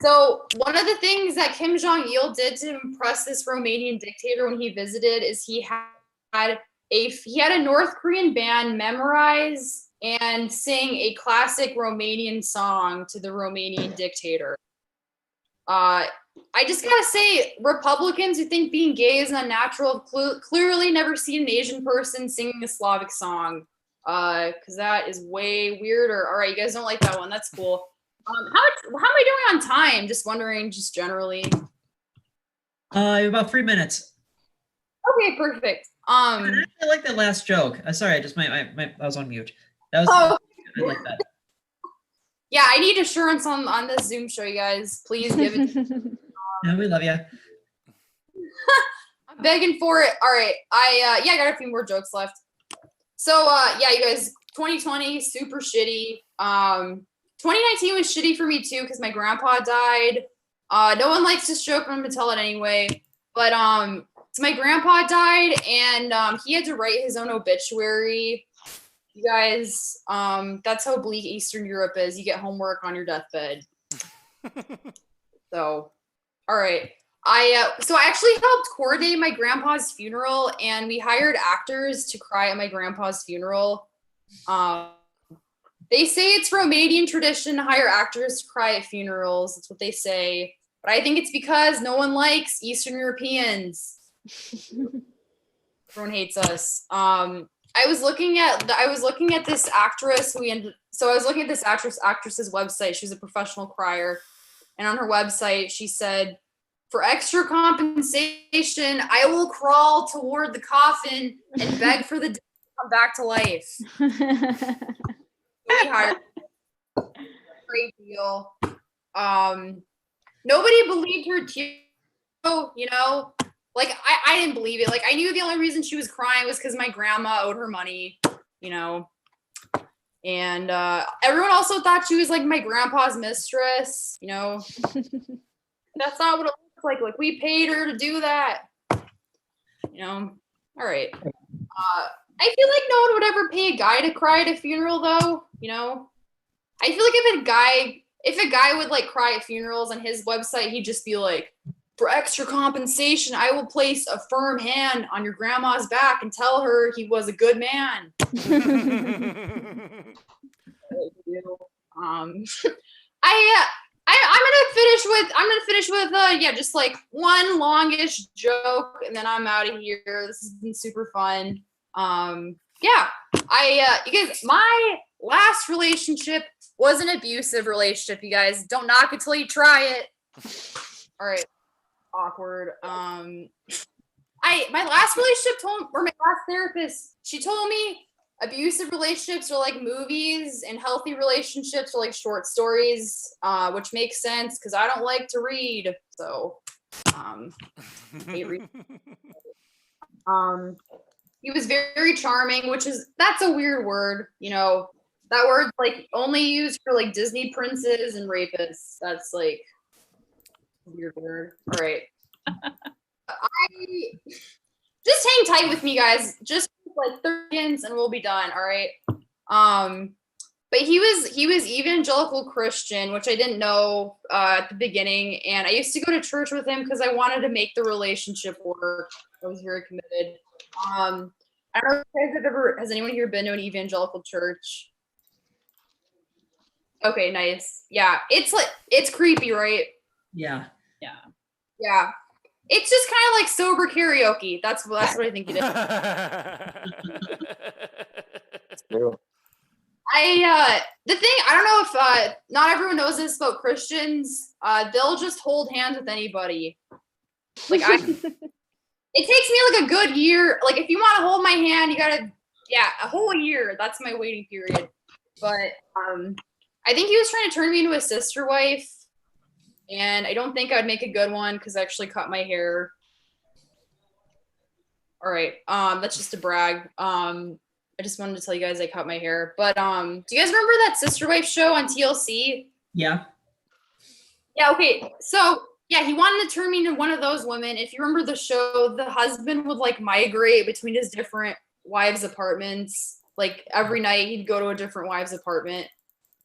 So one of the things that Kim Jong-il did to impress this Romanian dictator when he visited is he had a North Korean band memorize and sing a classic Romanian song to the Romanian dictator. I just gotta say, Republicans who think being gay is unnatural have clearly never seen an Asian person singing a Slavic song, because that is way weirder. All right, you guys don't like that one. That's cool. How am I doing on time? Just wondering, just generally. About 3 minutes. Okay, perfect. I like that last joke. Sorry, I just I was on mute. That was I like that. Yeah, I need assurance on this Zoom show, you guys. Please give it. Yeah, we love you. I'm begging for it. All right, I got a few more jokes left. So you guys, 2020 super shitty. 2019 was shitty for me too because my grandpa died. No one likes this joke, but I'm gonna tell it anyway. But so my grandpa died, and he had to write his own obituary. You guys, that's how bleak Eastern Europe is. You get homework on your deathbed. So, all right. I actually helped coordinate my grandpa's funeral, and we hired actors to cry at my grandpa's funeral. They say it's Romanian tradition to hire actors to cry at funerals. That's what they say. But I think it's because no one likes Eastern Europeans. Everyone hates us. I was looking at this actress actress's website. She was a professional crier, and on her website she said, "For extra compensation, I will crawl toward the coffin and beg for the dead to come back to life." We hired. Great deal. Nobody believed her too, you know. Like, I didn't believe it. Like, I knew the only reason she was crying was because my grandma owed her money, you know. And everyone also thought she was, like, my grandpa's mistress, you know. That's not what it looks like. Like, we paid her to do that, you know. All right. I feel like no one would ever pay a guy to cry at a funeral, though, you know. I feel like if a guy would, like, cry at funerals on his website, he'd just be like, "For extra compensation, I will place a firm hand on your grandma's back and tell her he was a good man." do. I'm gonna finish with yeah, just like one longish joke, and then I'm out of here. This has been super fun. Yeah, you guys, my last relationship was an abusive relationship. You guys, don't knock it till you try it. All right, awkward. My last relationship or my last therapist, she told me abusive relationships are like movies and healthy relationships are like short stories, which makes sense because I don't like to read. So, hate reading. He was very charming, that's a weird word, you know. That word's like only used for like Disney princes and rapists. That's like a weird word. All right. Just hang tight with me, guys. Just like 30 seconds and we'll be done. All right. But he was evangelical Christian, which I didn't know at the beginning. And I used to go to church with him because I wanted to make the relationship work. I was very committed. I don't know if you guys has anyone here been to an evangelical church? Okay, nice. Yeah, it's creepy, right? Yeah. Yeah. It's just kind of like sober karaoke. That's what I think it is. It's true. The thing, I don't know if not everyone knows this about Christians. They'll just hold hands with anybody. Like it takes me like a good year. Like if you want to hold my hand, you gotta, a whole year. That's my waiting period. But I think he was trying to turn me into a sister wife. And I don't think I'd make a good one because I actually cut my hair. All right. That's just a brag. I just wanted to tell you guys I cut my hair. But do you guys remember that Sister Wife show on TLC? Yeah. Yeah, okay. So yeah, he wanted to turn me into one of those women. If you remember the show, the husband would like migrate between his different wives' apartments. Like every night he'd go to a different wife's apartment.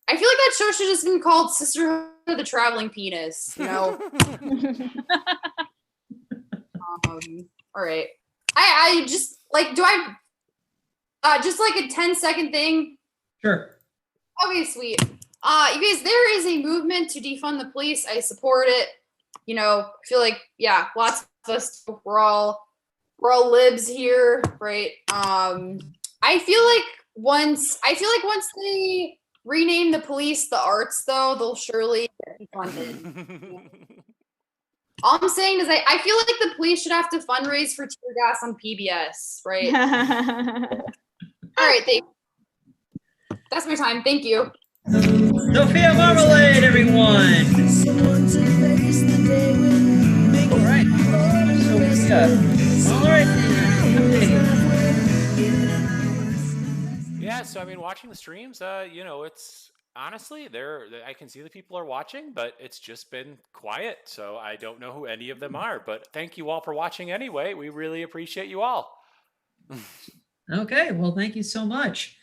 I feel like that show should just been called Sisterhood of the Traveling Penis, you know? All right. I just like, just like a 10-second thing? Sure. Okay, sweet. You guys, there is a movement to defund the police. I support it. You know, I feel like, lots of us, we're all libs here, right? I feel like once they rename the police the arts, though, they'll surely get defunded. All I'm saying is I feel like the police should have to fundraise for tear gas on PBS, right? All right, that's my time. Thank you. Sophia Marmalade, everyone. All right. Sophia. All right. Yeah, so I mean, watching the streams, you know, it's honestly I can see the people are watching, but it's just been quiet. So I don't know who any of them are, but thank you all for watching anyway. We really appreciate you all. Okay, well, thank you so much.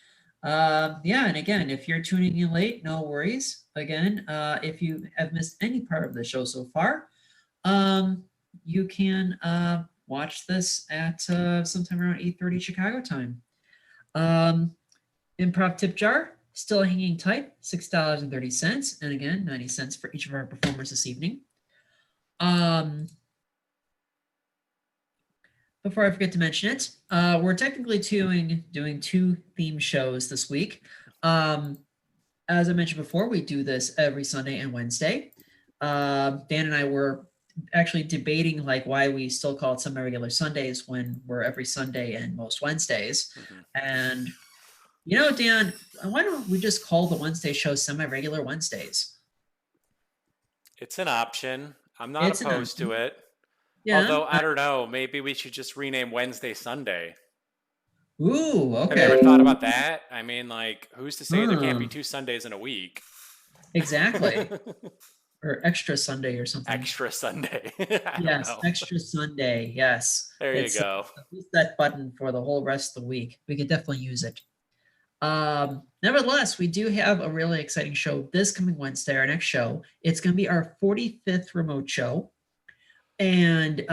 And again, if you're tuning in late, no worries. Again, if you have missed any part of the show so far, you can watch this at sometime around 8:30 Chicago time. Improv tip jar, still hanging tight, $6.30. And again, 90 cents for each of our performers this evening. Before I forget to mention it, we're technically doing two theme shows this week. As I mentioned before, we do this every Sunday and Wednesday. Dan and I were actually debating like why we still call it semi-regular Sundays when we're every Sunday and most Wednesdays. And you know, Dan, why don't we just call the Wednesday show semi-regular Wednesdays? It's an option. I'm not opposed to it. Yeah. Although, I don't know, maybe we should just rename Wednesday Sunday. Ooh, okay. Have you ever thought about that? I mean, like, who's to say there can't be 2 Sundays in a week? Exactly. Or extra Sunday or something. Extra Sunday. Yes, extra Sunday. Yes. There you go. Use that button for the whole rest of the week. We could definitely use it. Nevertheless, we do have a really exciting show this coming Wednesday, our next show. It's going to be our 45th remote show. And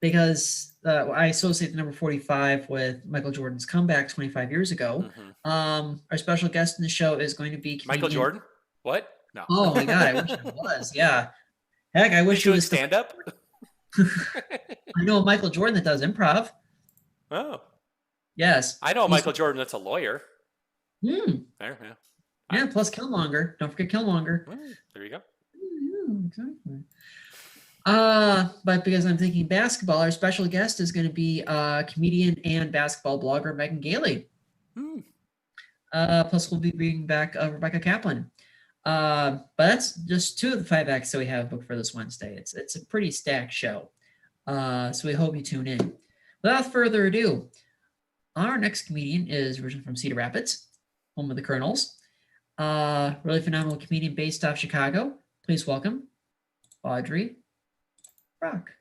because I associate the number 45 with Michael Jordan's comeback 25 years ago. Our special guest in the show is going to be Michael comedian- Jordan? What? No. Oh my God, I wish it was. Yeah. Heck, I wish He's he doing was stand up. I know a Michael Jordan that does improv. Oh, Yes. I know a He's- Michael Jordan that's a lawyer. Hmm. There, yeah. Yeah, plus Killmonger. Don't forget Killmonger. There you go. Yeah, exactly. But because I'm thinking basketball, our special guest is going to be comedian and basketball blogger Megan Gailey. Plus, we'll be bringing back Rebecca Kaplan. But that's just 2 of the 5 acts that we have booked for this Wednesday. It's a pretty stacked show. So we hope you tune in. Without further ado, our next comedian is originally from Cedar Rapids, home of the Colonels. Really phenomenal comedian based off Chicago. Please welcome Audrey Brock.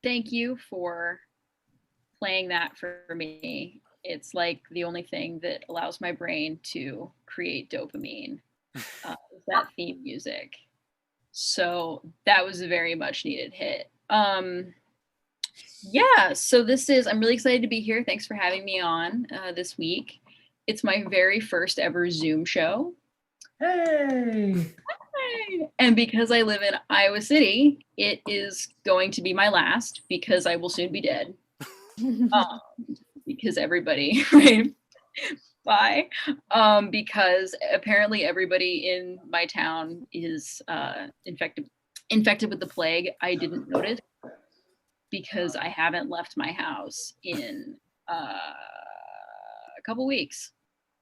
Thank you for playing that for me. It's like the only thing that allows my brain to create dopamine. Is that theme music. So that was a very much needed hit. Yeah, so I'm really excited to be here. Thanks for having me on this week. It's my very first ever Zoom show. Hey! And because I live in Iowa City, it is going to be my last because I will soon be dead. Because everybody, right? Bye. Because apparently everybody in my town is infected with the plague. I didn't notice because I haven't left my house in a couple weeks,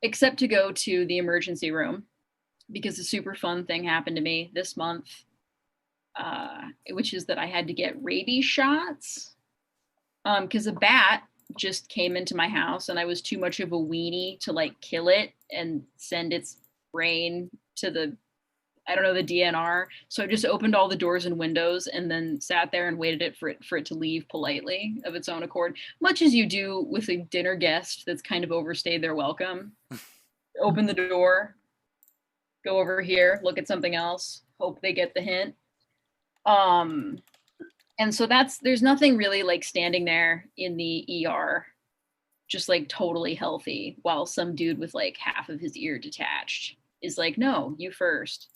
except to go to the emergency room because a super fun thing happened to me this month, which is that I had to get rabies shots because a bat just came into my house and I was too much of a weenie to like kill it and send its brain to the DNR. So I just opened all the doors and windows and then sat there and waited for it to leave politely of its own accord, much as you do with a dinner guest that's kind of overstayed their welcome. Open the door, go over here, look at something else, hope they get the hint. And so there's nothing really like standing there in the ER, just like totally healthy, while some dude with like half of his ear detached is like, no, you first.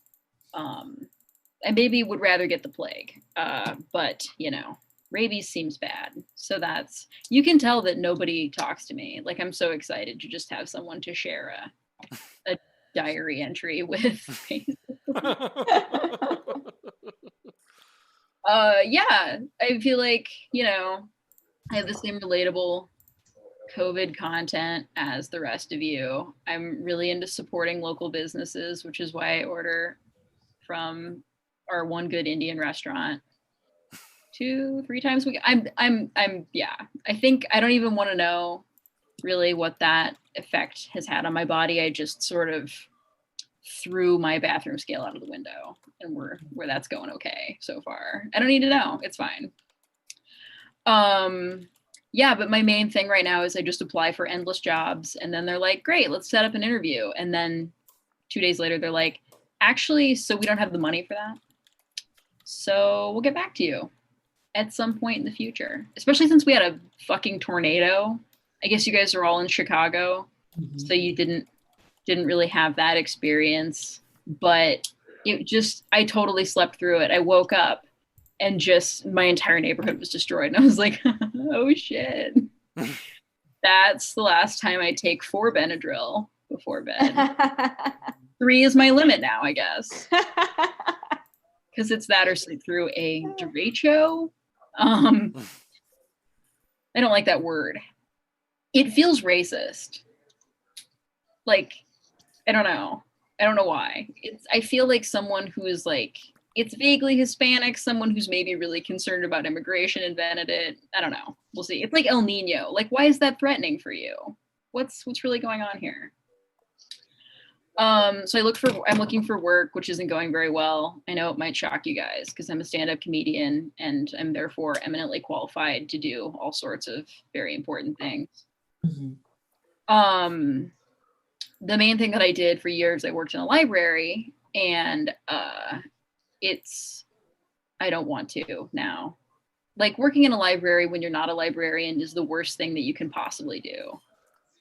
I maybe would rather get the plague, but rabies seems bad. So you can tell that nobody talks to me. Like I'm so excited to just have someone to share a diary entry with. Yeah, I feel like, I have the same relatable COVID content as the rest of you. I'm really into supporting local businesses, which is why I order from our One Good Indian restaurant 2-3 times a week. Yeah, I think I don't even want to know really what that effect has had on my body. I just sort of threw my bathroom scale out of the window and where that's going okay so far. I don't need to know. It's fine. Yeah, but my main thing right now is I just apply for endless jobs and then they're like, great, let's set up an interview. And then 2 days later, they're like, actually, so we don't have the money for that. So we'll get back to you at some point in the future, especially since we had a fucking tornado. I guess you guys are all in Chicago, so you didn't really have that experience, but I totally slept through it. I woke up and just my entire neighborhood was destroyed. And I was like, oh shit. That's the last time I take 4 Benadryl before bed. 3 is my limit now, I guess. Because it's that or sleep through a derecho. I don't like that word. It feels racist. Like, I don't know why. I feel like someone who is like, it's vaguely Hispanic, someone who's maybe really concerned about immigration invented it. I don't know. We'll see. It's like El Nino. Like, why is that threatening for you? What's really going on here? So I'm looking for work, which isn't going very well. I know it might shock you guys because I'm a stand-up comedian and I'm therefore eminently qualified to do all sorts of very important things. Mhm. The main thing that I did for years, I worked in a library, and I don't want to now. Like, working in a library when you're not a librarian is the worst thing that you can possibly do.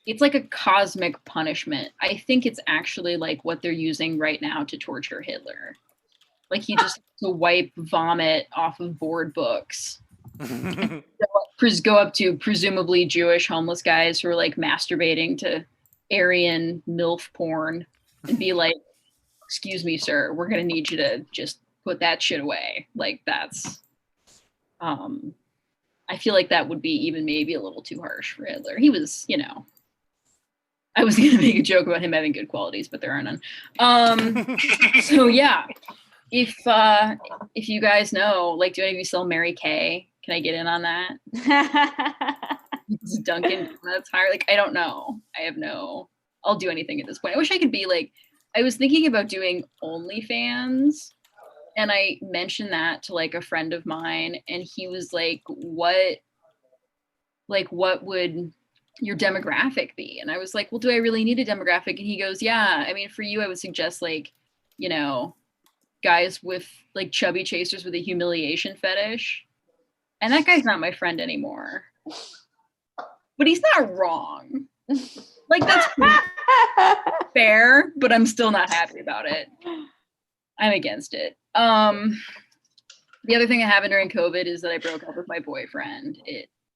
It's like a cosmic punishment. I think it's actually like what they're using right now to torture Hitler. Like, he just has to wipe vomit off of board books. Go up to presumably Jewish homeless guys who are like masturbating to Aryan MILF porn and be like, excuse me, sir, we're going to need you to just put that shit away. Like, that's, I feel like that would be even maybe a little too harsh for Hitler. He was, you know, I was going to make a joke about him having good qualities, but there are none. So yeah, if you guys know, like, do any of you sell Mary Kay? Can I get in on that? Dunkin' Donuts hire? Like, I don't know. I'll do anything at this point. I wish I could be like, I was thinking about doing OnlyFans, and I mentioned that to like a friend of mine, and he was like, what would your demographic be? And I was like, well, do I really need a demographic? And he goes, yeah, I mean, for you, I would suggest like, you know, guys with like chubby chasers with a humiliation fetish. And that guy's not my friend anymore. But he's not wrong. Like, that's fair, but I'm still not happy about it. I'm against it. The other thing that happened during COVID is that I broke up with my boyfriend.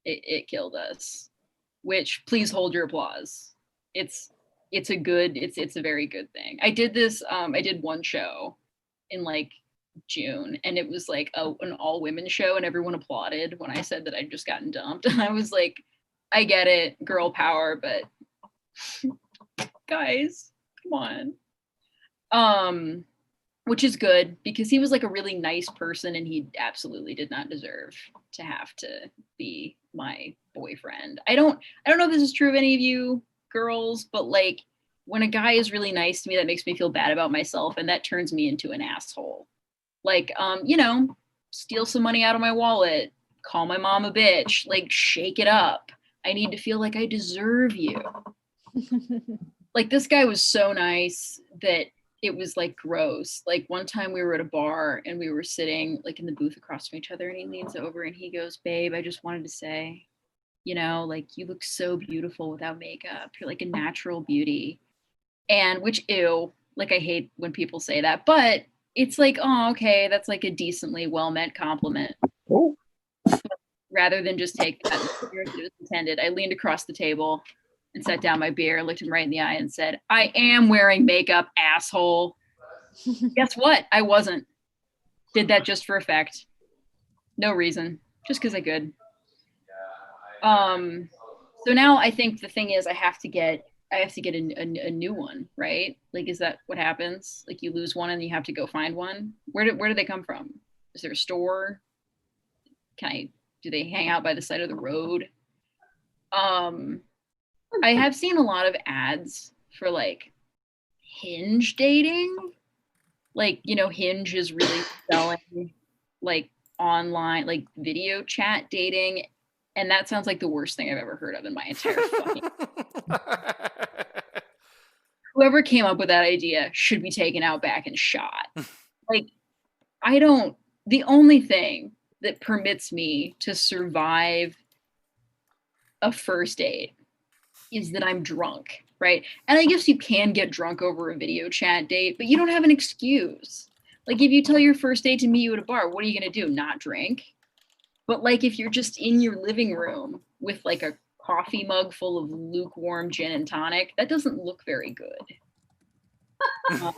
It killed us. Which, please hold your applause. It's a very good thing. I did this. I did one show in like June, and it was like an all women show, and everyone applauded when I said that I'd just gotten dumped. And I was like, I get it, girl power, but guys, come on. Which is good because he was like a really nice person, and he absolutely did not deserve to have to be my boyfriend. I don't know if this is true of any of you girls, but like, when a guy is really nice to me, that makes me feel bad about myself, and that turns me into an asshole. Like, you know, steal some money out of my wallet, call my mom a bitch, like, shake it up. I need to feel like I deserve you. Like, this guy was so nice that it was like gross. Like, one time we were at a bar and we were sitting like in the booth across from each other, and he leans over and he goes, babe, I just wanted to say, you know, like, you look so beautiful without makeup. You're like a natural beauty. And which, ew, like, I hate when people say that, but it's like, oh, okay, that's like a decently well-meant compliment. Oh. Rather than just take that as it was intended, I leaned across the table and set down my beer, looked him right in the eye and said, I am wearing makeup, asshole. Guess what? I wasn't. Did that just for effect. No reason. Just because I could. So now I think the thing is I have to get a new one, right? Like, is that what happens? Like, you lose one and you have to go find one? Where do they come from? Is there a store? Do they hang out by the side of the road? I have seen a lot of ads for like Hinge dating. Like, you know, Hinge is really selling like online, like video chat dating. And that sounds like the worst thing I've ever heard of in my entire fucking Whoever came up with that idea should be taken out back and shot. Like, the only thing that permits me to survive a first date is that I'm drunk, right? And I guess you can get drunk over a video chat date, but you don't have an excuse. Like, if you tell your first date to meet you at a bar, what are you going to do? Not drink? But like, if you're just in your living room with like a coffee mug full of lukewarm gin and tonic, that doesn't look very good. Well,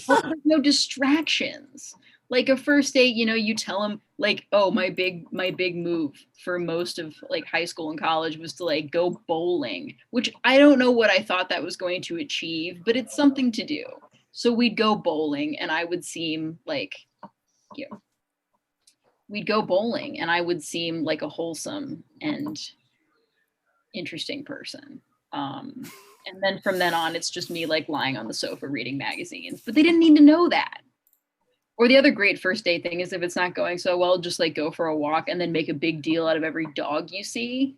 there's no distractions. Like, a first date, you know, you tell them like, oh, my big move for most of like high school and college was to like go bowling, which I don't know what I thought that was going to achieve, but it's something to do. So we'd go bowling, and I would seem like, you know, we'd go bowling and I would seem like a wholesome and interesting person. And And then from then on, it's just me like lying on the sofa reading magazines. But they didn't need to know that. Or the other great first date thing is if it's not going so well, just like go for a walk and then make a big deal out of every dog you see.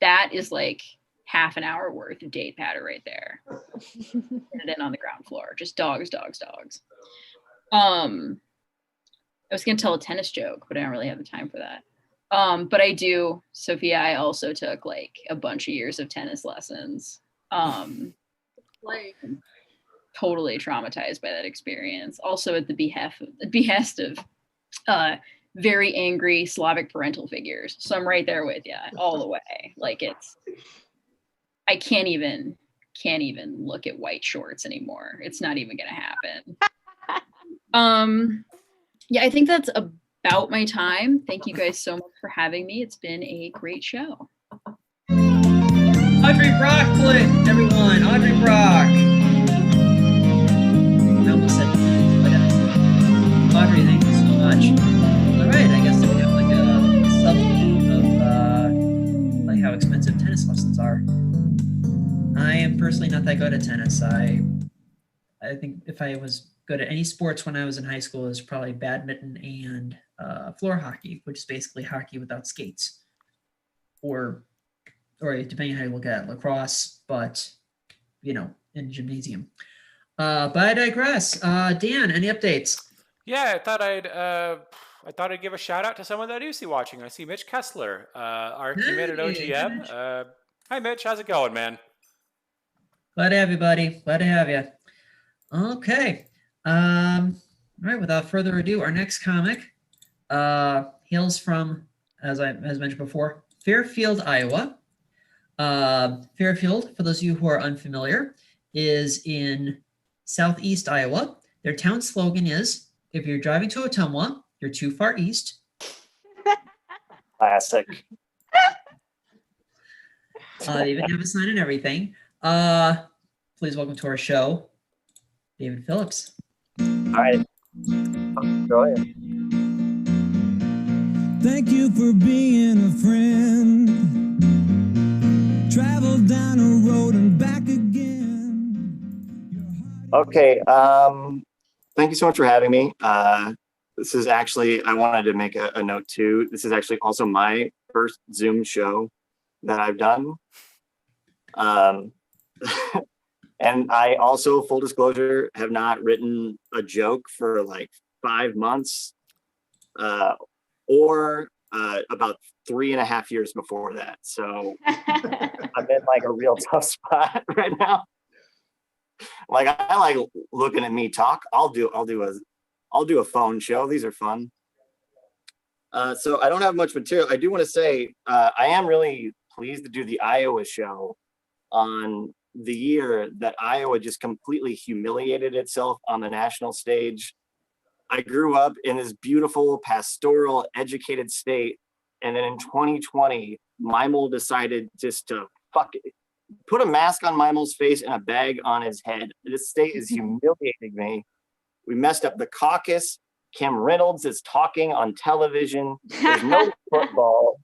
That is like half an hour worth of date patter right there. Put it in on the ground floor. Just dogs. I was gonna tell a tennis joke, but I don't really have the time for that. But I do, Sophia, I also took like a bunch of years of tennis lessons. Like, Totally traumatized by that experience. Also at the behest of very angry Slavic parental figures. So I'm right there with you all the way. Like I can't even look at white shorts anymore. It's not even gonna happen. Yeah, I think that's about my time. Thank you guys so much for having me. It's been a great show. Audrey Brock, everyone. Audrey Brock. I almost said, Audrey, thank you so much. All right, I guess we have like a substitute of like how expensive tennis lessons are. I am personally not that good at tennis. I think if I was good at any sports when I was in high school, it was probably badminton and floor hockey, which is basically hockey without skates, or depending on how you look at it, lacrosse, but in gymnasium. But I digress. Dan, any updates? Yeah, I thought I'd give a shout out to someone that I do see watching. I see Mitch Kessler, our teammate at OGM. Mitch. Hi, Mitch. How's it going, man? Glad to have you, buddy. Glad to have you. Okay. All right. Without further ado, our next comic hails from, as mentioned before, Fairfield, Iowa. Fairfield, for those of you who are unfamiliar, is in southeast Iowa. Their town slogan is, "If you're driving to Ottumwa, you're too far east." Classic. They even have a sign and everything. Please welcome to our show, David Phillips. All right. Go ahead. Thank you for being a friend. Travel down a road and back again. Okay. Thank you so much for having me. This is actually, I wanted to make a note too. This is actually also my first Zoom show that I've done. And I also, full disclosure, have not written a joke for like 5 months or about 3.5 years before that. So I'm in like a real tough spot right now. Like I like looking at me talk. I'll do a phone show. These are fun. So I don't have much material. I do want to say I am really pleased to do the Iowa show on the year that Iowa just completely humiliated itself on the national stage. I grew up in this beautiful, pastoral, educated state. And then in 2020, Mimel decided just to put a mask on Mimel's face and a bag on his head. This state is humiliating me. We messed up the caucus. Kim Reynolds is talking on television. There's no football.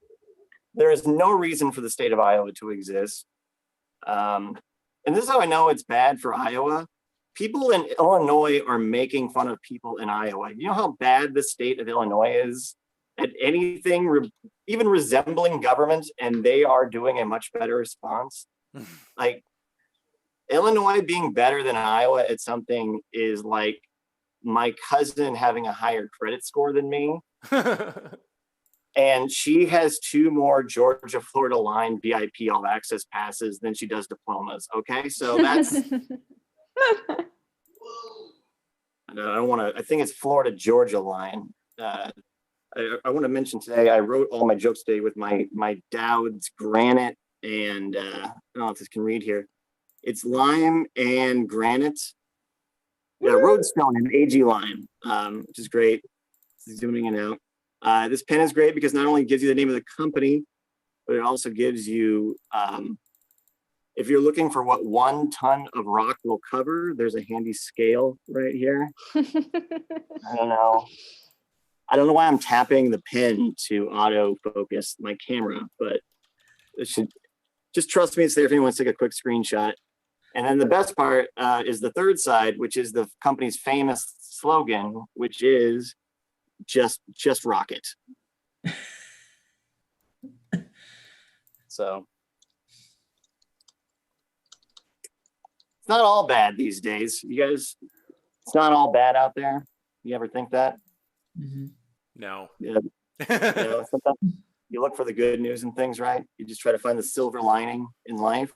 There is no reason for the state of Iowa to exist. And this is how I know it's bad for Iowa. People in Illinois are making fun of people in Iowa. You know how bad the state of Illinois is at anything even resembling government, and they are doing a much better response. Like Illinois being better than Iowa at something is like my cousin having a higher credit score than me. And she has 2 more Georgia Florida line VIP all access passes than she does diplomas. Okay, so that's I don't want to. I think it's Florida Georgia line. I want to mention today. I wrote all my jokes today with my Dowd's granite and I don't know if this can read here. It's lime and granite. Yeah, Roadstone and AG lime, which is great. Zooming in out. This pen is great because not only gives you the name of the company, but it also gives you, if you're looking for what 1 ton of rock will cover, there's a handy scale right here. I don't know why I'm tapping the pen to auto focus my camera, but it should just trust me. It's there if anyone wants to take a quick screenshot. And then the best part is the third side, which is the company's famous slogan, which is just rock it. So it's not all bad these days. You guys, it's not all bad out there. You ever think that? Mhm. No. Yeah. Sometimes you look for the good news and things, right? You just try to find the silver lining in life.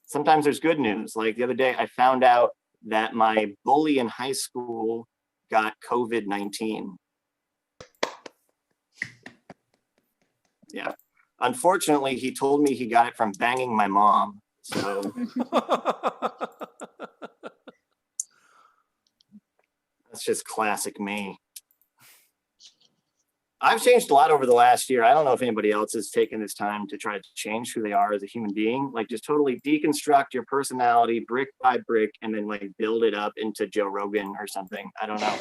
Sometimes there's good news. Like the other day, I found out that my bully in high school got COVID-19. Yeah. Unfortunately, he told me he got it from banging my mom. So that's just classic me. I've changed a lot over the last year. I don't know if anybody else has taken this time to try to change who they are as a human being, like just totally deconstruct your personality brick by brick and then like build it up into Joe Rogan or something. I don't know.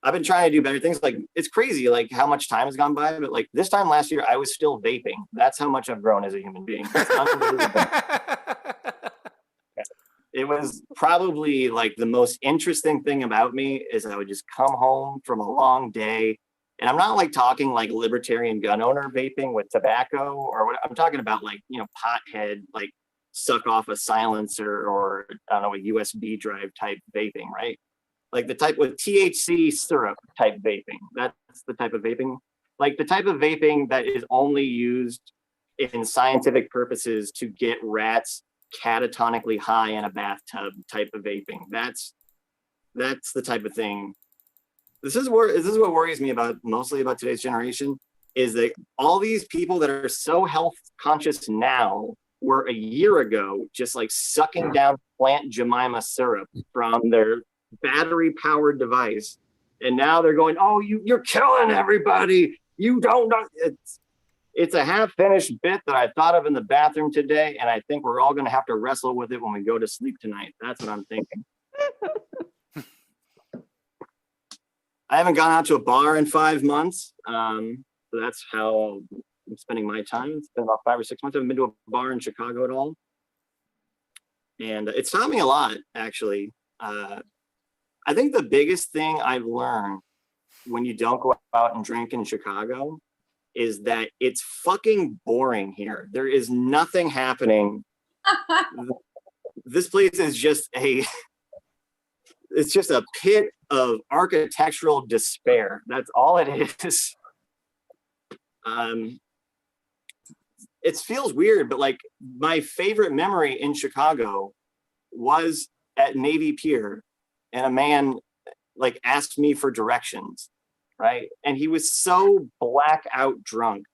I've been trying to do better things. Like it's crazy like how much time has gone by, but like this time last year I was still vaping. That's how much I've grown as a human being. It's unbelievable. It was probably like the most interesting thing about me is I would just come home from a long day, and I'm not like talking like libertarian gun owner vaping with tobacco or what I'm talking about, like, you know, pothead, like suck off a silencer or I don't know, a USB drive type vaping, right? Like the type with THC syrup type vaping. That's the type of vaping, like the type of vaping that is only used in scientific purposes to get rats catatonically high in a bathtub type of vaping. That's the type of thing. This is what worries me about mostly about today's generation is that all these people that are so health conscious now were a year ago just like sucking down plant Jemima syrup from their battery powered device, and now they're going, oh, you're killing everybody, you don't know. It's a half-finished bit that I thought of in the bathroom today, and I think we're all going to have to wrestle with it when we go to sleep tonight. That's what I'm thinking. I haven't gone out to a bar in 5 months, so that's how I'm spending my time. It's been about 5 or 6 months. I haven't been to a bar in Chicago at all, and it's taught me a lot, actually. I think the biggest thing I've learned when you don't go out and drink in Chicago is that it's fucking boring here. There is nothing happening. This place is just it's just a pit of architectural despair. That's all it is. It feels weird, but like my favorite memory in Chicago was at Navy Pier, and a man like asked me for directions. Right. And he was so blackout drunk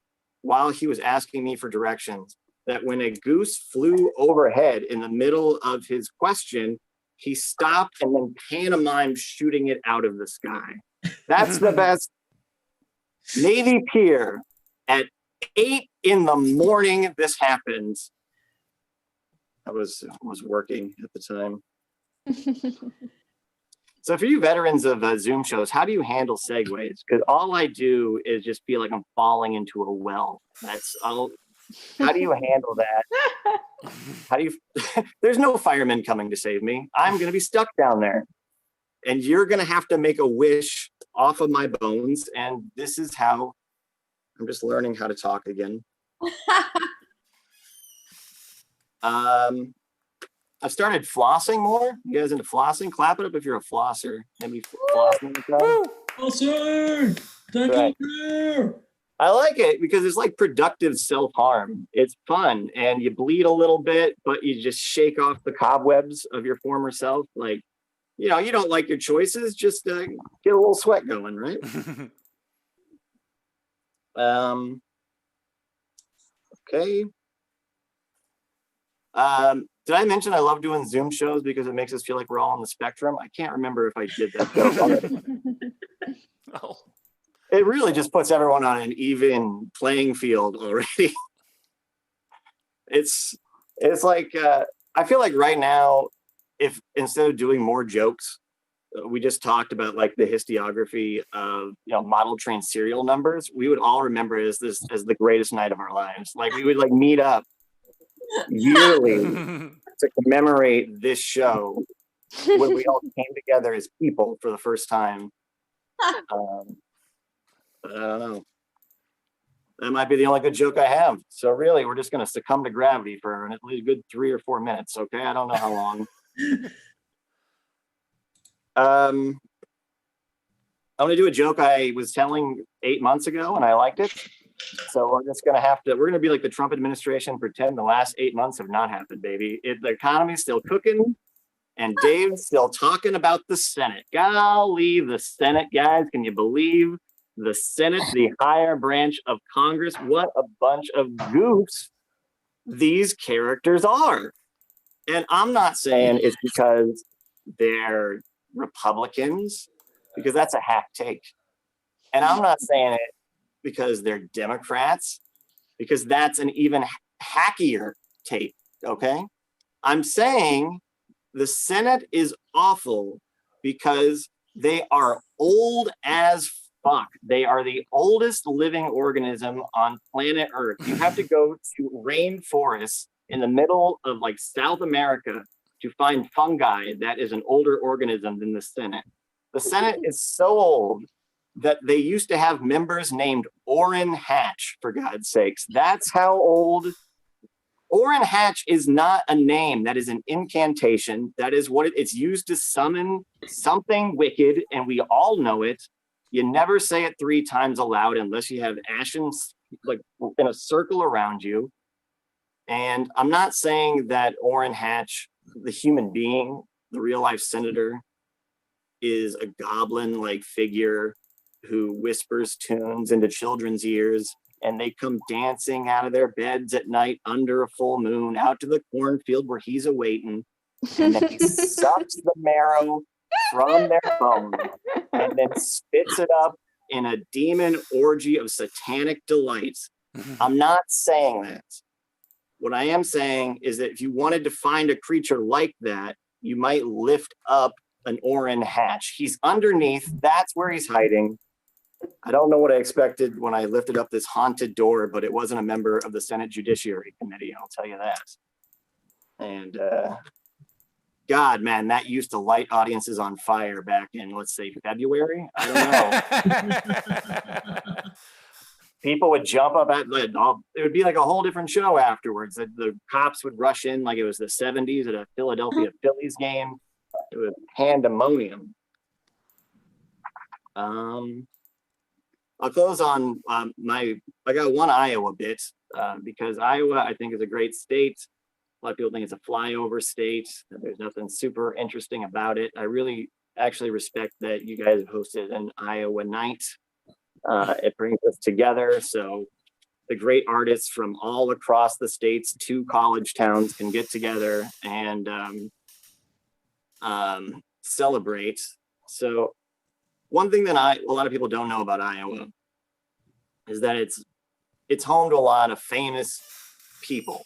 while he was asking me for directions that when a goose flew overhead in the middle of his question, he stopped and then pantomimed shooting it out of the sky. That's the best. Navy Pier at 8 a.m. This happened. I was working at the time. So for you veterans of Zoom shows, how do you handle segues? Because all I do is just feel like I'm falling into a well. That's all. How do you handle that? How do you? There's no firemen coming to save me. I'm going to be stuck down there, and you're going to have to make a wish off of my bones. And this is how I'm just learning how to talk again. I've started flossing more. You guys into flossing? Clap it up if you're a flosser. Maybe flossing. Flossing! Thank Right. you. I like it because it's like productive self-harm. It's fun and you bleed a little bit, but you just shake off the cobwebs of your former self. Like, you know, you don't like your choices, just get a little sweat going, right? Okay. Did I mention I love doing Zoom shows because it makes us feel like we're all on the spectrum? I can't remember if I did that joke already. Oh. It really just puts everyone on an even playing field already. It's like I feel like right now, if instead of doing more jokes, we just talked about like the historiography of, you know, model train serial numbers, we would all remember it as the greatest night of our lives. Like we would like meet up yearly to commemorate this show when we all came together as people for the first time. I don't know. That might be the only good joke I have. So really, we're just going to succumb to gravity for at least a good 3 or 4 minutes. Okay, I don't know how long. I'm going to do a joke I was telling 8 months ago, and I liked it. So we're just going to we're going to be like the Trump administration, pretend the last 8 months have not happened, baby. The economy's still cooking, and Dave's still talking about the Senate. Golly, the Senate, guys, can you believe the Senate, the higher branch of Congress? What a bunch of goofs these characters are. And I'm not saying it's because they're Republicans, because that's a hack take. And I'm not saying it because they're Democrats, because that's an even hackier take, okay? I'm saying the Senate is awful because they are old as fuck. They are the oldest living organism on planet Earth. You have to go to rainforests in the middle of like South America to find fungi that is an older organism than the Senate. The Senate is so old that they used to have members named Orrin Hatch, for God's sakes. That's how old. Orrin Hatch is not a name. That is an incantation. That is what it's used to summon something wicked, and we all know it. You never say it 3 times aloud unless you have ashes like in a circle around you. And I'm not saying that Orrin Hatch, the human being, the real life senator, is a goblin-like figure who whispers tunes into children's ears, and they come dancing out of their beds at night under a full moon out to the cornfield where he's awaiting, and then he sucks the marrow from their bones and then spits it up in a demon orgy of satanic delights. I'm not saying that. What I am saying is that if you wanted to find a creature like that, you might lift up an Orrin Hatch. He's underneath. That's where he's hiding. I don't know what I expected when I lifted up this haunted door, but it wasn't a member of the Senate Judiciary Committee, I'll tell you that. And God, man, that used to light audiences on fire back in, let's say, February. I don't know. People would jump up at it would be like a whole different show afterwards. The cops would rush in like it was the 70s at a Philadelphia Phillies game. It was pandemonium. I'll close on I got one Iowa bit because Iowa, I think, is a great state. A lot of people think it's a flyover state. There's nothing super interesting about it. I really actually respect that you guys have hosted an Iowa night. It brings us together. So the great artists from all across the state's 2 college towns can get together and celebrate. So one thing that a lot of people don't know about Iowa is that it's home to a lot of famous people,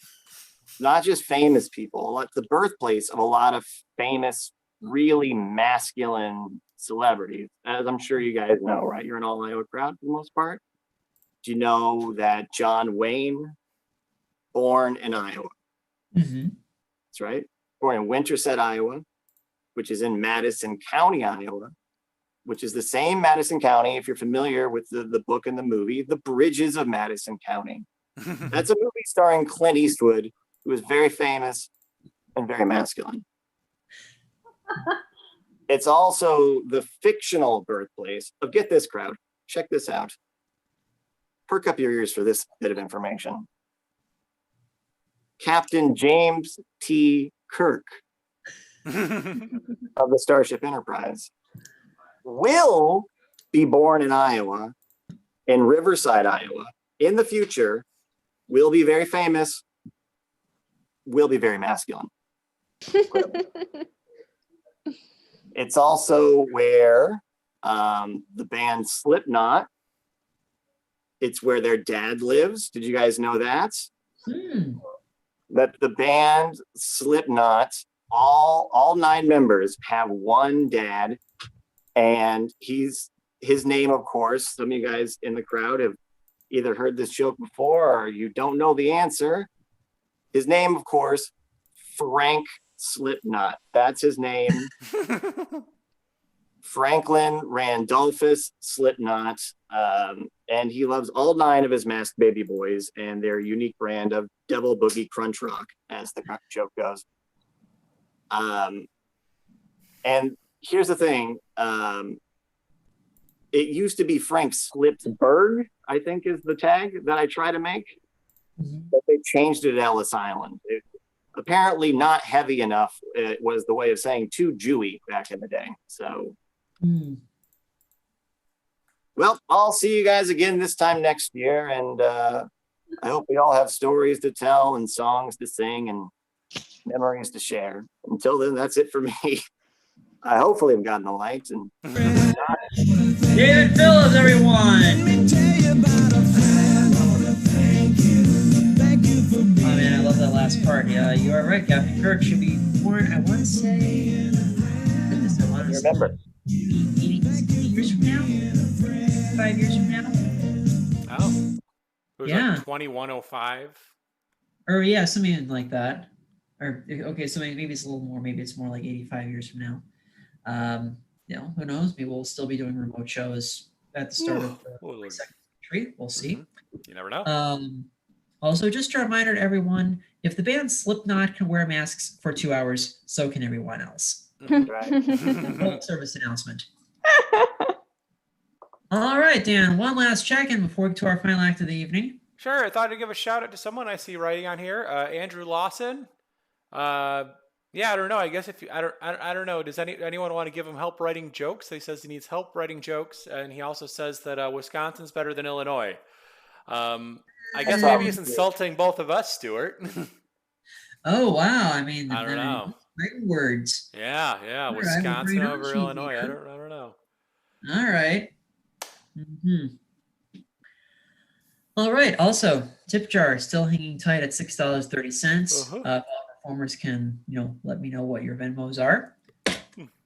not just famous people. It's the birthplace of a lot of famous, really masculine celebrities, as I'm sure you guys know, right? You're an all Iowa crowd for the most part. Do you know that John Wayne, born in Iowa? Mm-hmm. That's right. Born in Winterset, Iowa, which is in Madison County, Iowa, which is the same Madison County, if you're familiar with the book and the movie, The Bridges of Madison County. That's a movie starring Clint Eastwood, who is very famous and very masculine. It's also the fictional birthplace of, get this, crowd, check this out. Perk up your ears for this bit of information. Captain James T. Kirk of the Starship Enterprise will be born in Iowa, in Riverside, Iowa. In the future, will be very famous, will be very masculine. It's also where the band Slipknot, it's where their dad lives. Did you guys know that? That the band Slipknot, all 9 members have one dad, and his name, of course, some of you guys in the crowd have either heard this joke before or you don't know the answer. His name, of course, Frank Slipknot. That's his name. Franklin Randolphus Slipknot. And he loves all 9 of his masked baby boys and their unique brand of Devil Boogie Crunch Rock, as the joke goes. And here's the thing. It used to be Frank Slipsburg, I think is the tag that I try to make. But they changed it at Ellis Island. Apparently not heavy enough, it was the way of saying too Jewy back in the day. So, well, I'll see you guys again this time next year. And I hope we all have stories to tell and songs to sing and memories to share. Until then, that's it for me. I hopefully have gotten the lights. And David Phillips, everyone. Oh man, I love that last part. Yeah, you are right. Captain Kirk should be born, I want to say, goodness, I want to remember, 80 years from now? 5 years from now? Oh. It was Yeah. like 2105. Or yeah, something like that. Or okay, so maybe it's a little more. Maybe it's more like 85 years from now. You know, who knows? Maybe we'll still be doing remote shows at the start of the 22nd century. We'll see. You never know. Also, just a reminder to everyone: if the band Slipknot can wear masks for 2 hours, so can everyone else. Public service announcement. All right, Dan. One last check-in before we get to our final act of the evening. Sure. I thought I'd give a shout out to someone I see writing on here. Andrew Lawson. Yeah, I don't know. I guess if you, I don't know. Does anyone want to give him help writing jokes? He says he needs help writing jokes, and he also says that Wisconsin's better than Illinois. I guess maybe he's insulting both of us, Stuart. Oh wow! I mean, I don't know. Big words. Yeah, All right, Wisconsin well, over Illinois. I don't know. All right. All right. Also, tip jar still hanging tight at $6.30. All performers can, let me know what your Venmos are.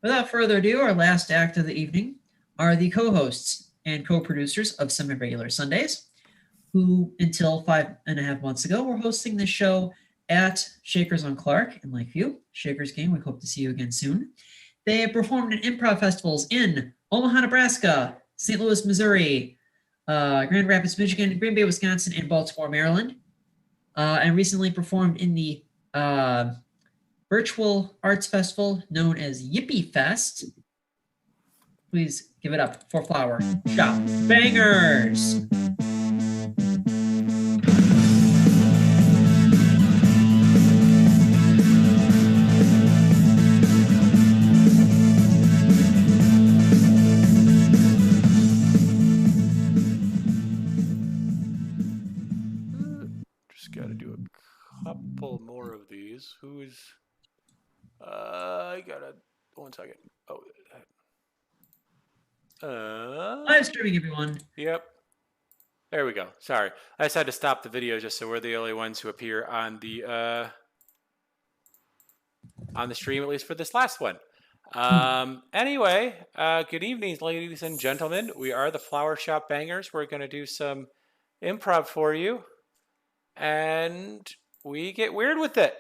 Without further ado, our last act of the evening are the co-hosts and co-producers of Semi-Regular Sundays, who until 5.5 months ago were hosting the show at Shakers on Clark in Lakeview. Shakers Game, we hope to see you again soon. They performed at improv festivals in Omaha, Nebraska, St. Louis, Missouri, Grand Rapids, Michigan, Green Bay, Wisconsin, and Baltimore, Maryland, and recently performed in the virtual arts festival known as Yippee Fest. Please give it up for Flower Shop Bangers. Couple more of these. Who's I gotta 1 second. Live streaming, everyone. Yep. There we go. Sorry. I just had to stop the video just so we're the only ones who appear on the stream, at least for this last one. Anyway, good evening, ladies and gentlemen. We are the Flower Shop Bangers. We're gonna do some improv for you. And we get weird with it.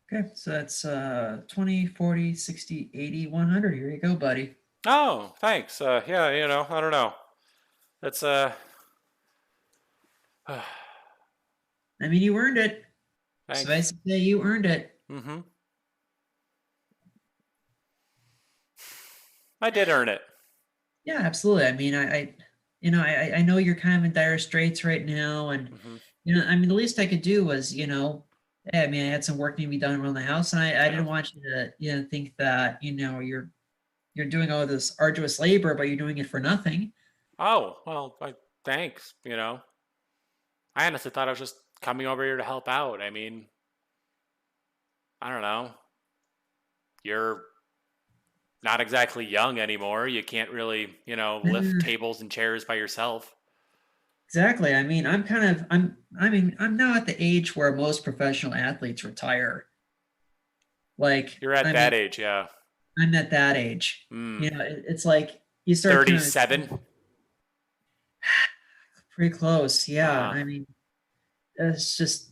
Okay, so that's 20, 40, 60, 80, 100. Here you go, buddy. Oh, thanks. Yeah, I don't know. That's I mean, you earned it. thanks. Suffice to say, you earned it. I did earn it. Yeah, absolutely. I mean, I know you're kind of in dire straits right now, and I mean, the least I could do was, I had some work to be done around the house, and I didn't want you to, think that, you're doing all this arduous labor, but you're doing it for nothing. Oh, well, thanks. I honestly thought I was just coming over here to help out. I mean, I don't know. You're not exactly young anymore. You can't really, lift tables and chairs by yourself. Exactly. I mean, I'm now at the age where most professional athletes retire Like You're at I that mean, age, yeah. I'm at that age. Mm. You know, it's like you start kind of 37. pretty close. Yeah. Uh-huh. I mean, it's just,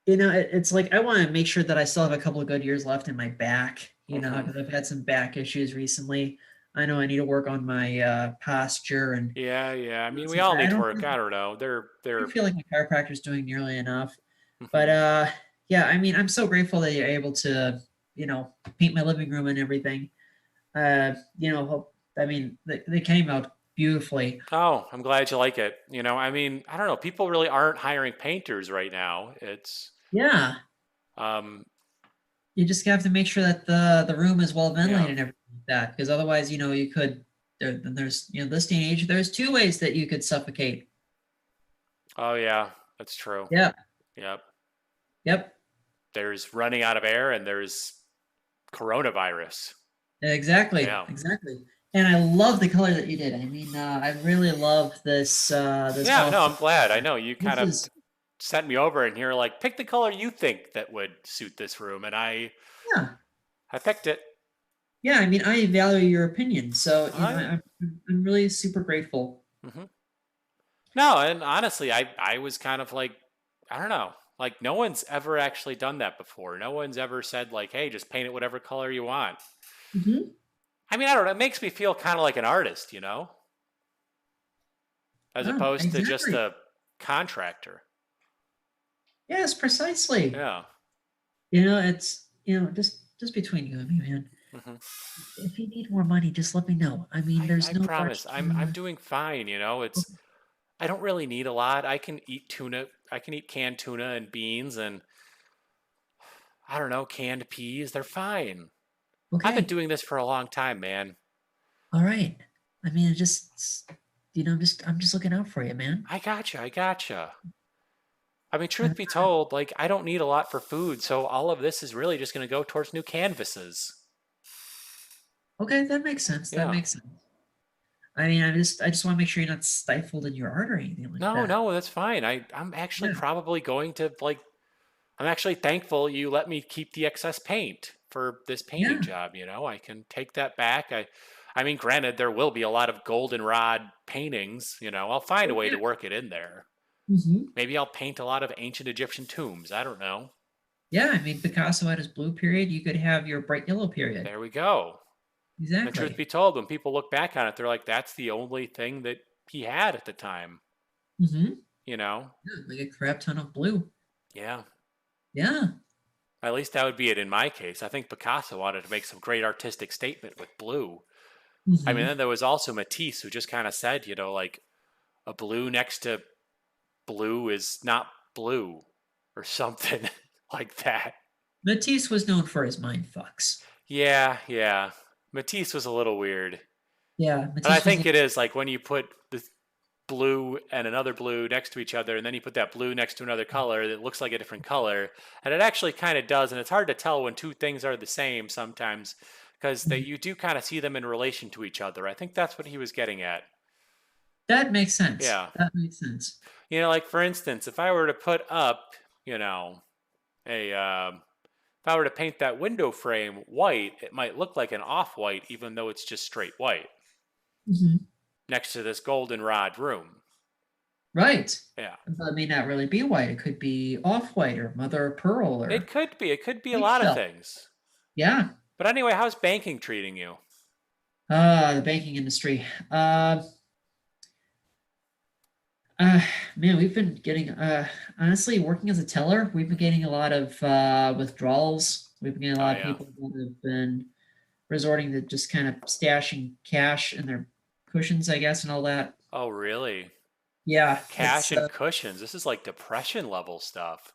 it's like I want to make sure that I still have a couple of good years left in my back, Mhm. because I've had some back issues recently. I know I need to work on my posture and Yeah. I mean, we all I need to don't work. I don't know. I feel like my chiropractor's doing nearly enough. But Mhm. yeah, I mean, I'm so grateful that you're able to, paint my living room and everything. I mean, they came out beautifully. Oh, I'm glad you like it. I mean, I don't know. People really aren't hiring painters right now. It's Yeah, um you just have to make sure that the room is well yeah. ventilated and everything like that, because otherwise, you could there's this day and age, there's two ways that you could suffocate. Oh yeah, that's true. Yeah. Yep. Yep. There's running out of air and there's coronavirus. Exactly. Yeah. Exactly. And I love the color that you did. I mean, I really love this Yeah, no, outfit. I'm glad. I know you This kind of is sent me over and you're like, pick the color you think that would suit this room, and I yeah. picked it. Yeah, I mean, I value your opinion, so I I'm really super grateful. hmm No, and honestly, I was kind of like, I don't know, like no one's ever actually done that before. No one's ever said like, hey, just paint it whatever color you want. Hmm. I mean, I don't know. It makes me feel kind of like an artist, as Oh, opposed to just exactly. a contractor. Yes, precisely. Yeah. It's just between you and me, man. hmm If you need more money, just let me know. I mean, I there's no promise. rush. I'm doing fine. It's I don't really need a lot. I can eat tuna. I can eat canned tuna and beans and I don't know, canned peas. They're fine. I've been Okay. doing this for a long time, man. All right. I mean, I'm just looking out for you, man. I gotcha. I gotcha. I mean, Uh, truth be told, like I don't need a lot for food, so all of this is really just going to go towards new canvases. Okay, that makes sense. That Yeah. makes sense. I mean, I just want to make sure you're not stifled in your art or anything like that. No, that's fine. I'm actually Yeah. probably going to like. I'm actually thankful you let me keep the excess paint for this painting Yeah. job. I can take that back. I mean, granted, there will be a lot of goldenrod paintings. I'll find a way Yeah. to work it in there. Hmm. Maybe I'll paint a lot of ancient Egyptian tombs. I don't know. Yeah. I mean, Picasso had his blue period. You could have your bright yellow period. There we go. And truth Exactly. be told, when people look back on it, they're like, that's the only thing that he had at the time. Mm-hmm. You know? Yeah, like a crap ton of blue. Yeah. Yeah. At least that would be it in my case. I think Picasso wanted to make some great artistic statement with blue. I mean, Hmm. then there was also Matisse who just kind of said, like a blue next to blue is not blue or something like that. Matisse was known for his mind fucks. Yeah. Matisse was a little weird. Yeah, But I Matisse was think it is like when you put the blue and another blue next to each other, and then you put that blue next to another color that looks like a different color. And it actually kind of does. And it's hard to tell when two things are the same sometimes because you do kind of see them in relation to each other. I think that's what he was getting at. that makes sense. Yeah. That makes sense. Like for instance, if I were to put up, if I were to paint that window frame white, it might look like an off-white, even though it's just straight white Hmm. next to this goldenrod room. Right. Yeah. But it may not really be white. It could be off-white or mother of pearl or It could be. It could be a lot of eggshell. things. Yeah. But anyway, how's banking treating you? The banking industry. Man, we've been getting honestly working as a teller, we've been getting a lot of withdrawals. We've been getting a lot of yeah. people that have been resorting to just kind of stashing cash in their cushions, I guess, and all that. Oh, really? Yeah. Cash it's, and cushions. This is like depression level stuff.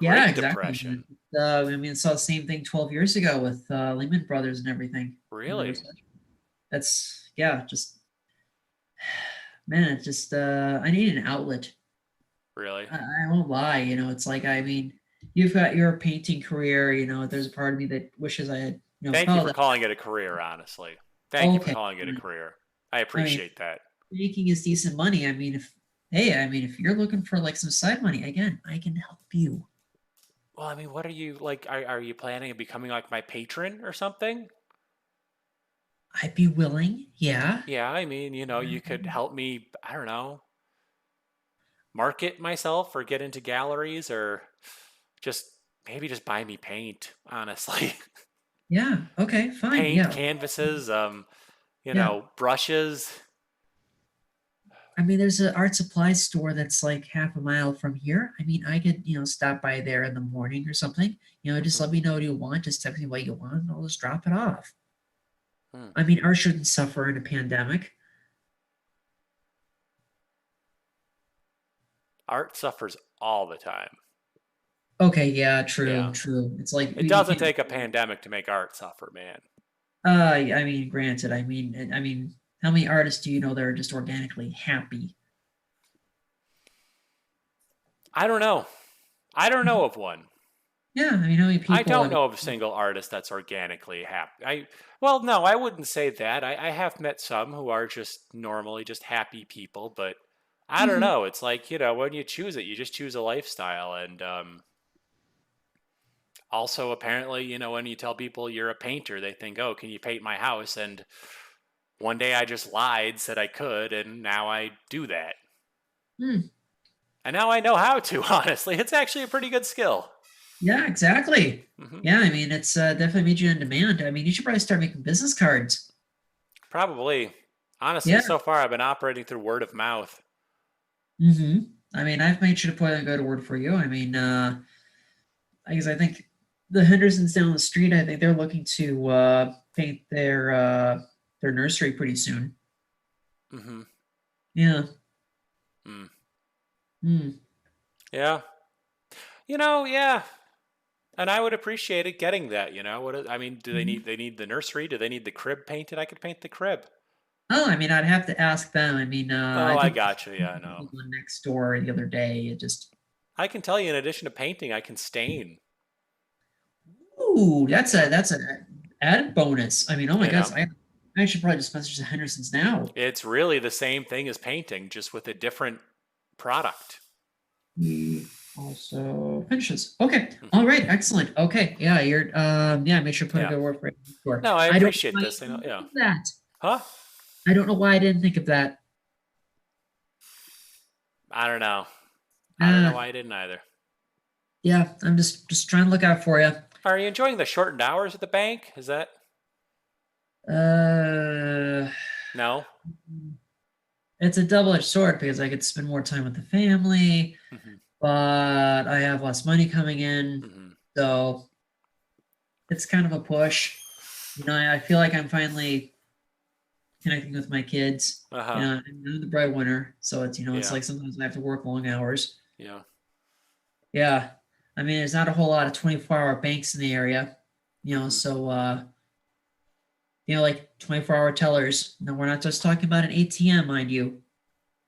yeah, Great exactly. depression. I mean, I saw the same thing 12 years ago with Lehman Brothers and everything. Really? That's just man, it's just I need an outlet. Really? I won't lie, it's like, I mean, you've got your painting career, there's a part of me that wishes I had, Thank you followed for that. calling it a career, honestly. Thank you for Okay. calling it a career. I appreciate that. Making is decent money. I mean, if you're looking for like some side money, again, I can help you. Well, I mean, what are you like? Are you planning on becoming like my patron or something? I'd be willing. Yeah. Yeah, I mean, you could help me, I don't know, market myself or get into galleries or just maybe just buy me paint, honestly. Yeah. Okay. Fine. Paint, Yeah. canvases, Yeah. brushes. I mean, there's an art supply store that's like half a mile from here. I mean, I could, stop by there in the morning or something. Just Mhm. let me know what you want. Just text me what you want, and I'll just drop it off. Hmm. I mean, art shouldn't suffer in a pandemic. Art suffers all the time. Okay. Yeah. True. Yeah. True. It's like It you doesn't can't. take a pandemic to make art suffer, man. I mean, granted. I mean, how many artists do you know that are just organically happy? I don't know. I don't know of one. Yeah. I mean, how many I people? don't know of a single artist that's organically happy. Well, no, I wouldn't say that. I have met some who are just normally just happy people, but I don't Mhm. know. It's like, when you choose it, you just choose a lifestyle. And also, apparently, when you tell people you're a painter, they think, oh, can you paint my house? And one day I just lied, said I could, and now I do that. Hmm. And now I know how to, honestly. It's actually a pretty good skill. Yeah. Exactly. Hmm. Yeah. I mean, it's definitely made you in demand. I mean, you should probably start making business cards. Probably. Honestly, Yeah. so far I've been operating through word of mouth. Mm-hmm. I mean, I've made sure to put a good word for you. I mean, I think the Hendersons down the street, I think they're looking to paint their nursery pretty soon. Hmm. Yeah. Mm. Mm. Yeah. Yeah. And I would appreciate it getting that, I mean, do Mhm. they need the nursery? Do they need the crib painted? I could paint the crib. Oh, I mean, I'd have to ask them. I mean, Oh, I I think gotcha. Yeah, I know. the one next door the other day. It just, I can tell you, in addition to painting, I can stain. ooh, Yeah. that's an added bonus. I mean, oh my You gosh, know, I should probably just message the Hendersons now. it's really the same thing as painting, just with a different product. He also finishes. Okay. Mhm. All right. Excellent. Okay. Yeah. Yeah, make sure to put a Yeah. good word for it. Sure. No, I I don't know appreciate why I this. didn't think Yeah. of that. Huh? I don't know why I didn't think of that. I don't know. I don't know why I didn't either. Yeah, I'm just trying to look out for you. Are you enjoying the shortened hours at the bank? Is that Uh, no? it's a double-edged sword because I could spend more time with the family, Hmm. but I have less money coming in, Hmm. so it's kind of a push. I feel like I'm finally connecting with my kids. Uh-huh. I'm the breadwinner, so it's it's Yeah. like sometimes I have to work long hours. Yeah. Yeah, I mean, there's not a whole lot of 24-hour banks in the area, Mhm. so like 24-hour tellers. No, we're not just talking about an ATM, mind you.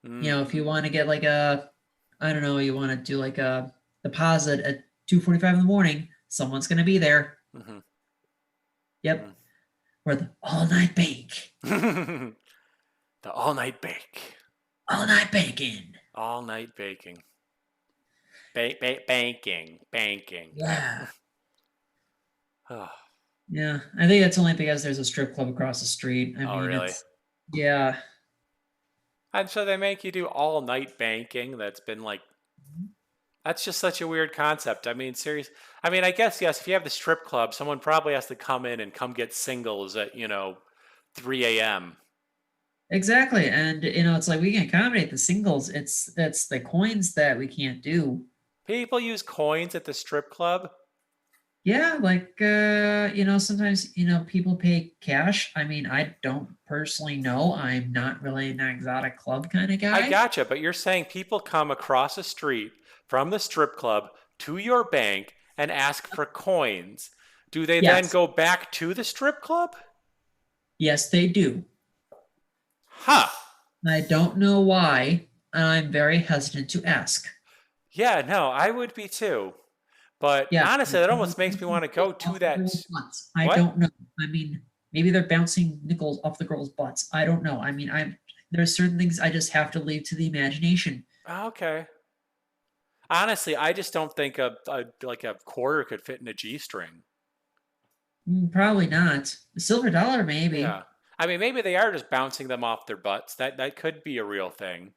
If you want to get like I don't know, you want to do like a deposit at 2:45 in the morning, someone's gonna be there. Mhm. Yep, Mm. we're the all-night bank, The all-night bake. all-night banking. All-night baking. Banking. Yeah, Oh, yeah. I think that's only because there's a strip club across the street. I oh, mean, really? yeah. And so they make you do all-night banking. That's just such a weird concept. I mean, serious. I mean, I guess, yes, if you have the strip club, someone probably has to come in and come get singles at, 3 a.m. Exactly. And it's like we can accommodate the singles. It's the coins that we can't do. People use coins at the strip club. Yeah, like sometimes people pay cash. I mean, I don't personally know. I'm not really an exotic club kind of I guy. gotcha, but you're saying people come across the street from the strip club to your bank and ask for coins. Do they then Yes. go back to the strip club? Yes, they do. Huh. I don't know why. I'm very hesitant to ask. Yeah, no, I would be too. But Yeah. honestly, that almost makes me want to go to that. I What? don't know. I mean, maybe they're bouncing nickels off the girls' butts. I don't know. I mean, there's certain things I just have to leave to the imagination. Okay. Honestly, I just don't think a quarter could fit in a G-string. Probably not. A silver dollar, maybe. Yeah. I mean, maybe they are just bouncing them off their butts. That could be a real thing.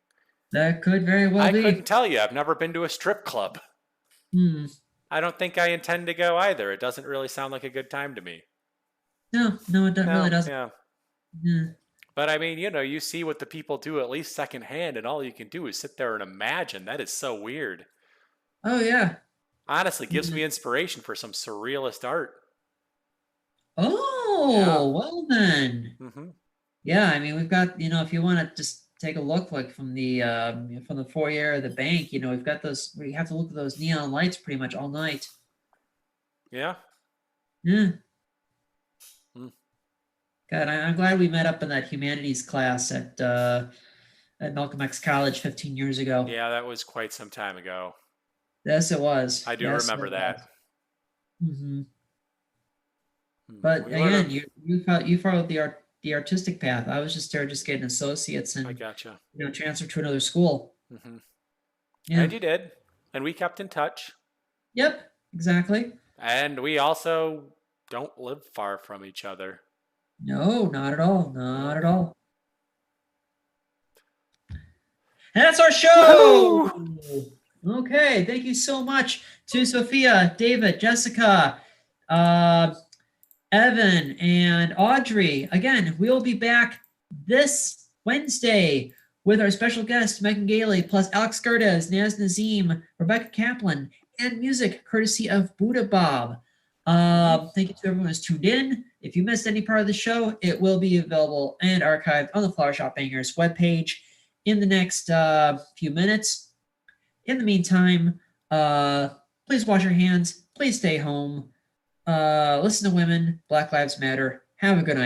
That could very well I be. couldn't tell you. I've never been to a strip club. Hmm. I don't think I intend to go either. It doesn't really sound like a good time to me. No, it really doesn't. Yeah. Yeah. But I mean, you see what the people do at least secondhand, and all you can do is sit there and imagine. That is so weird. Oh yeah. Honestly, gives me inspiration for some surrealist art. Oh, Yeah. well then. Mm-hmm. Yeah, I mean, we've got, if you want to just take a look like from the foyer of the bank, we've got those, we have to look at those neon lights pretty much all night. Yeah. Yeah. Hmm. God, I'm glad we met up in that humanities class at Malcolm X College 15 years ago. Yeah, that was quite some time ago. Yes, it was. I do Yes, remember it that. Mm-hmm. But We again, would've- you followed the artistic path. I was just there just getting associates I and gotcha. transfer to another school. Mm-hmm. Yeah. And you did. And we kept in touch. Yep, exactly. And we also don't live far from each other. No, not at all. Not at all. And that's our show. Okay, thank you so much to Sophia, David, Jessica, Evan, and Audrey. Again, we'll be back this Wednesday with our special guest, Megan Gailey, plus Alex Gerdes, Naz Nazim, Rebecca Kaplan, and music courtesy of Buddha Bob. Thank you to everyone who's tuned in. If you missed any part of the show, it will be available and archived on the Flower Shop Bangers webpage in the next few minutes. In the meantime, please wash your hands. Please stay home. Listen to women. Black Lives Matter. Have a good night.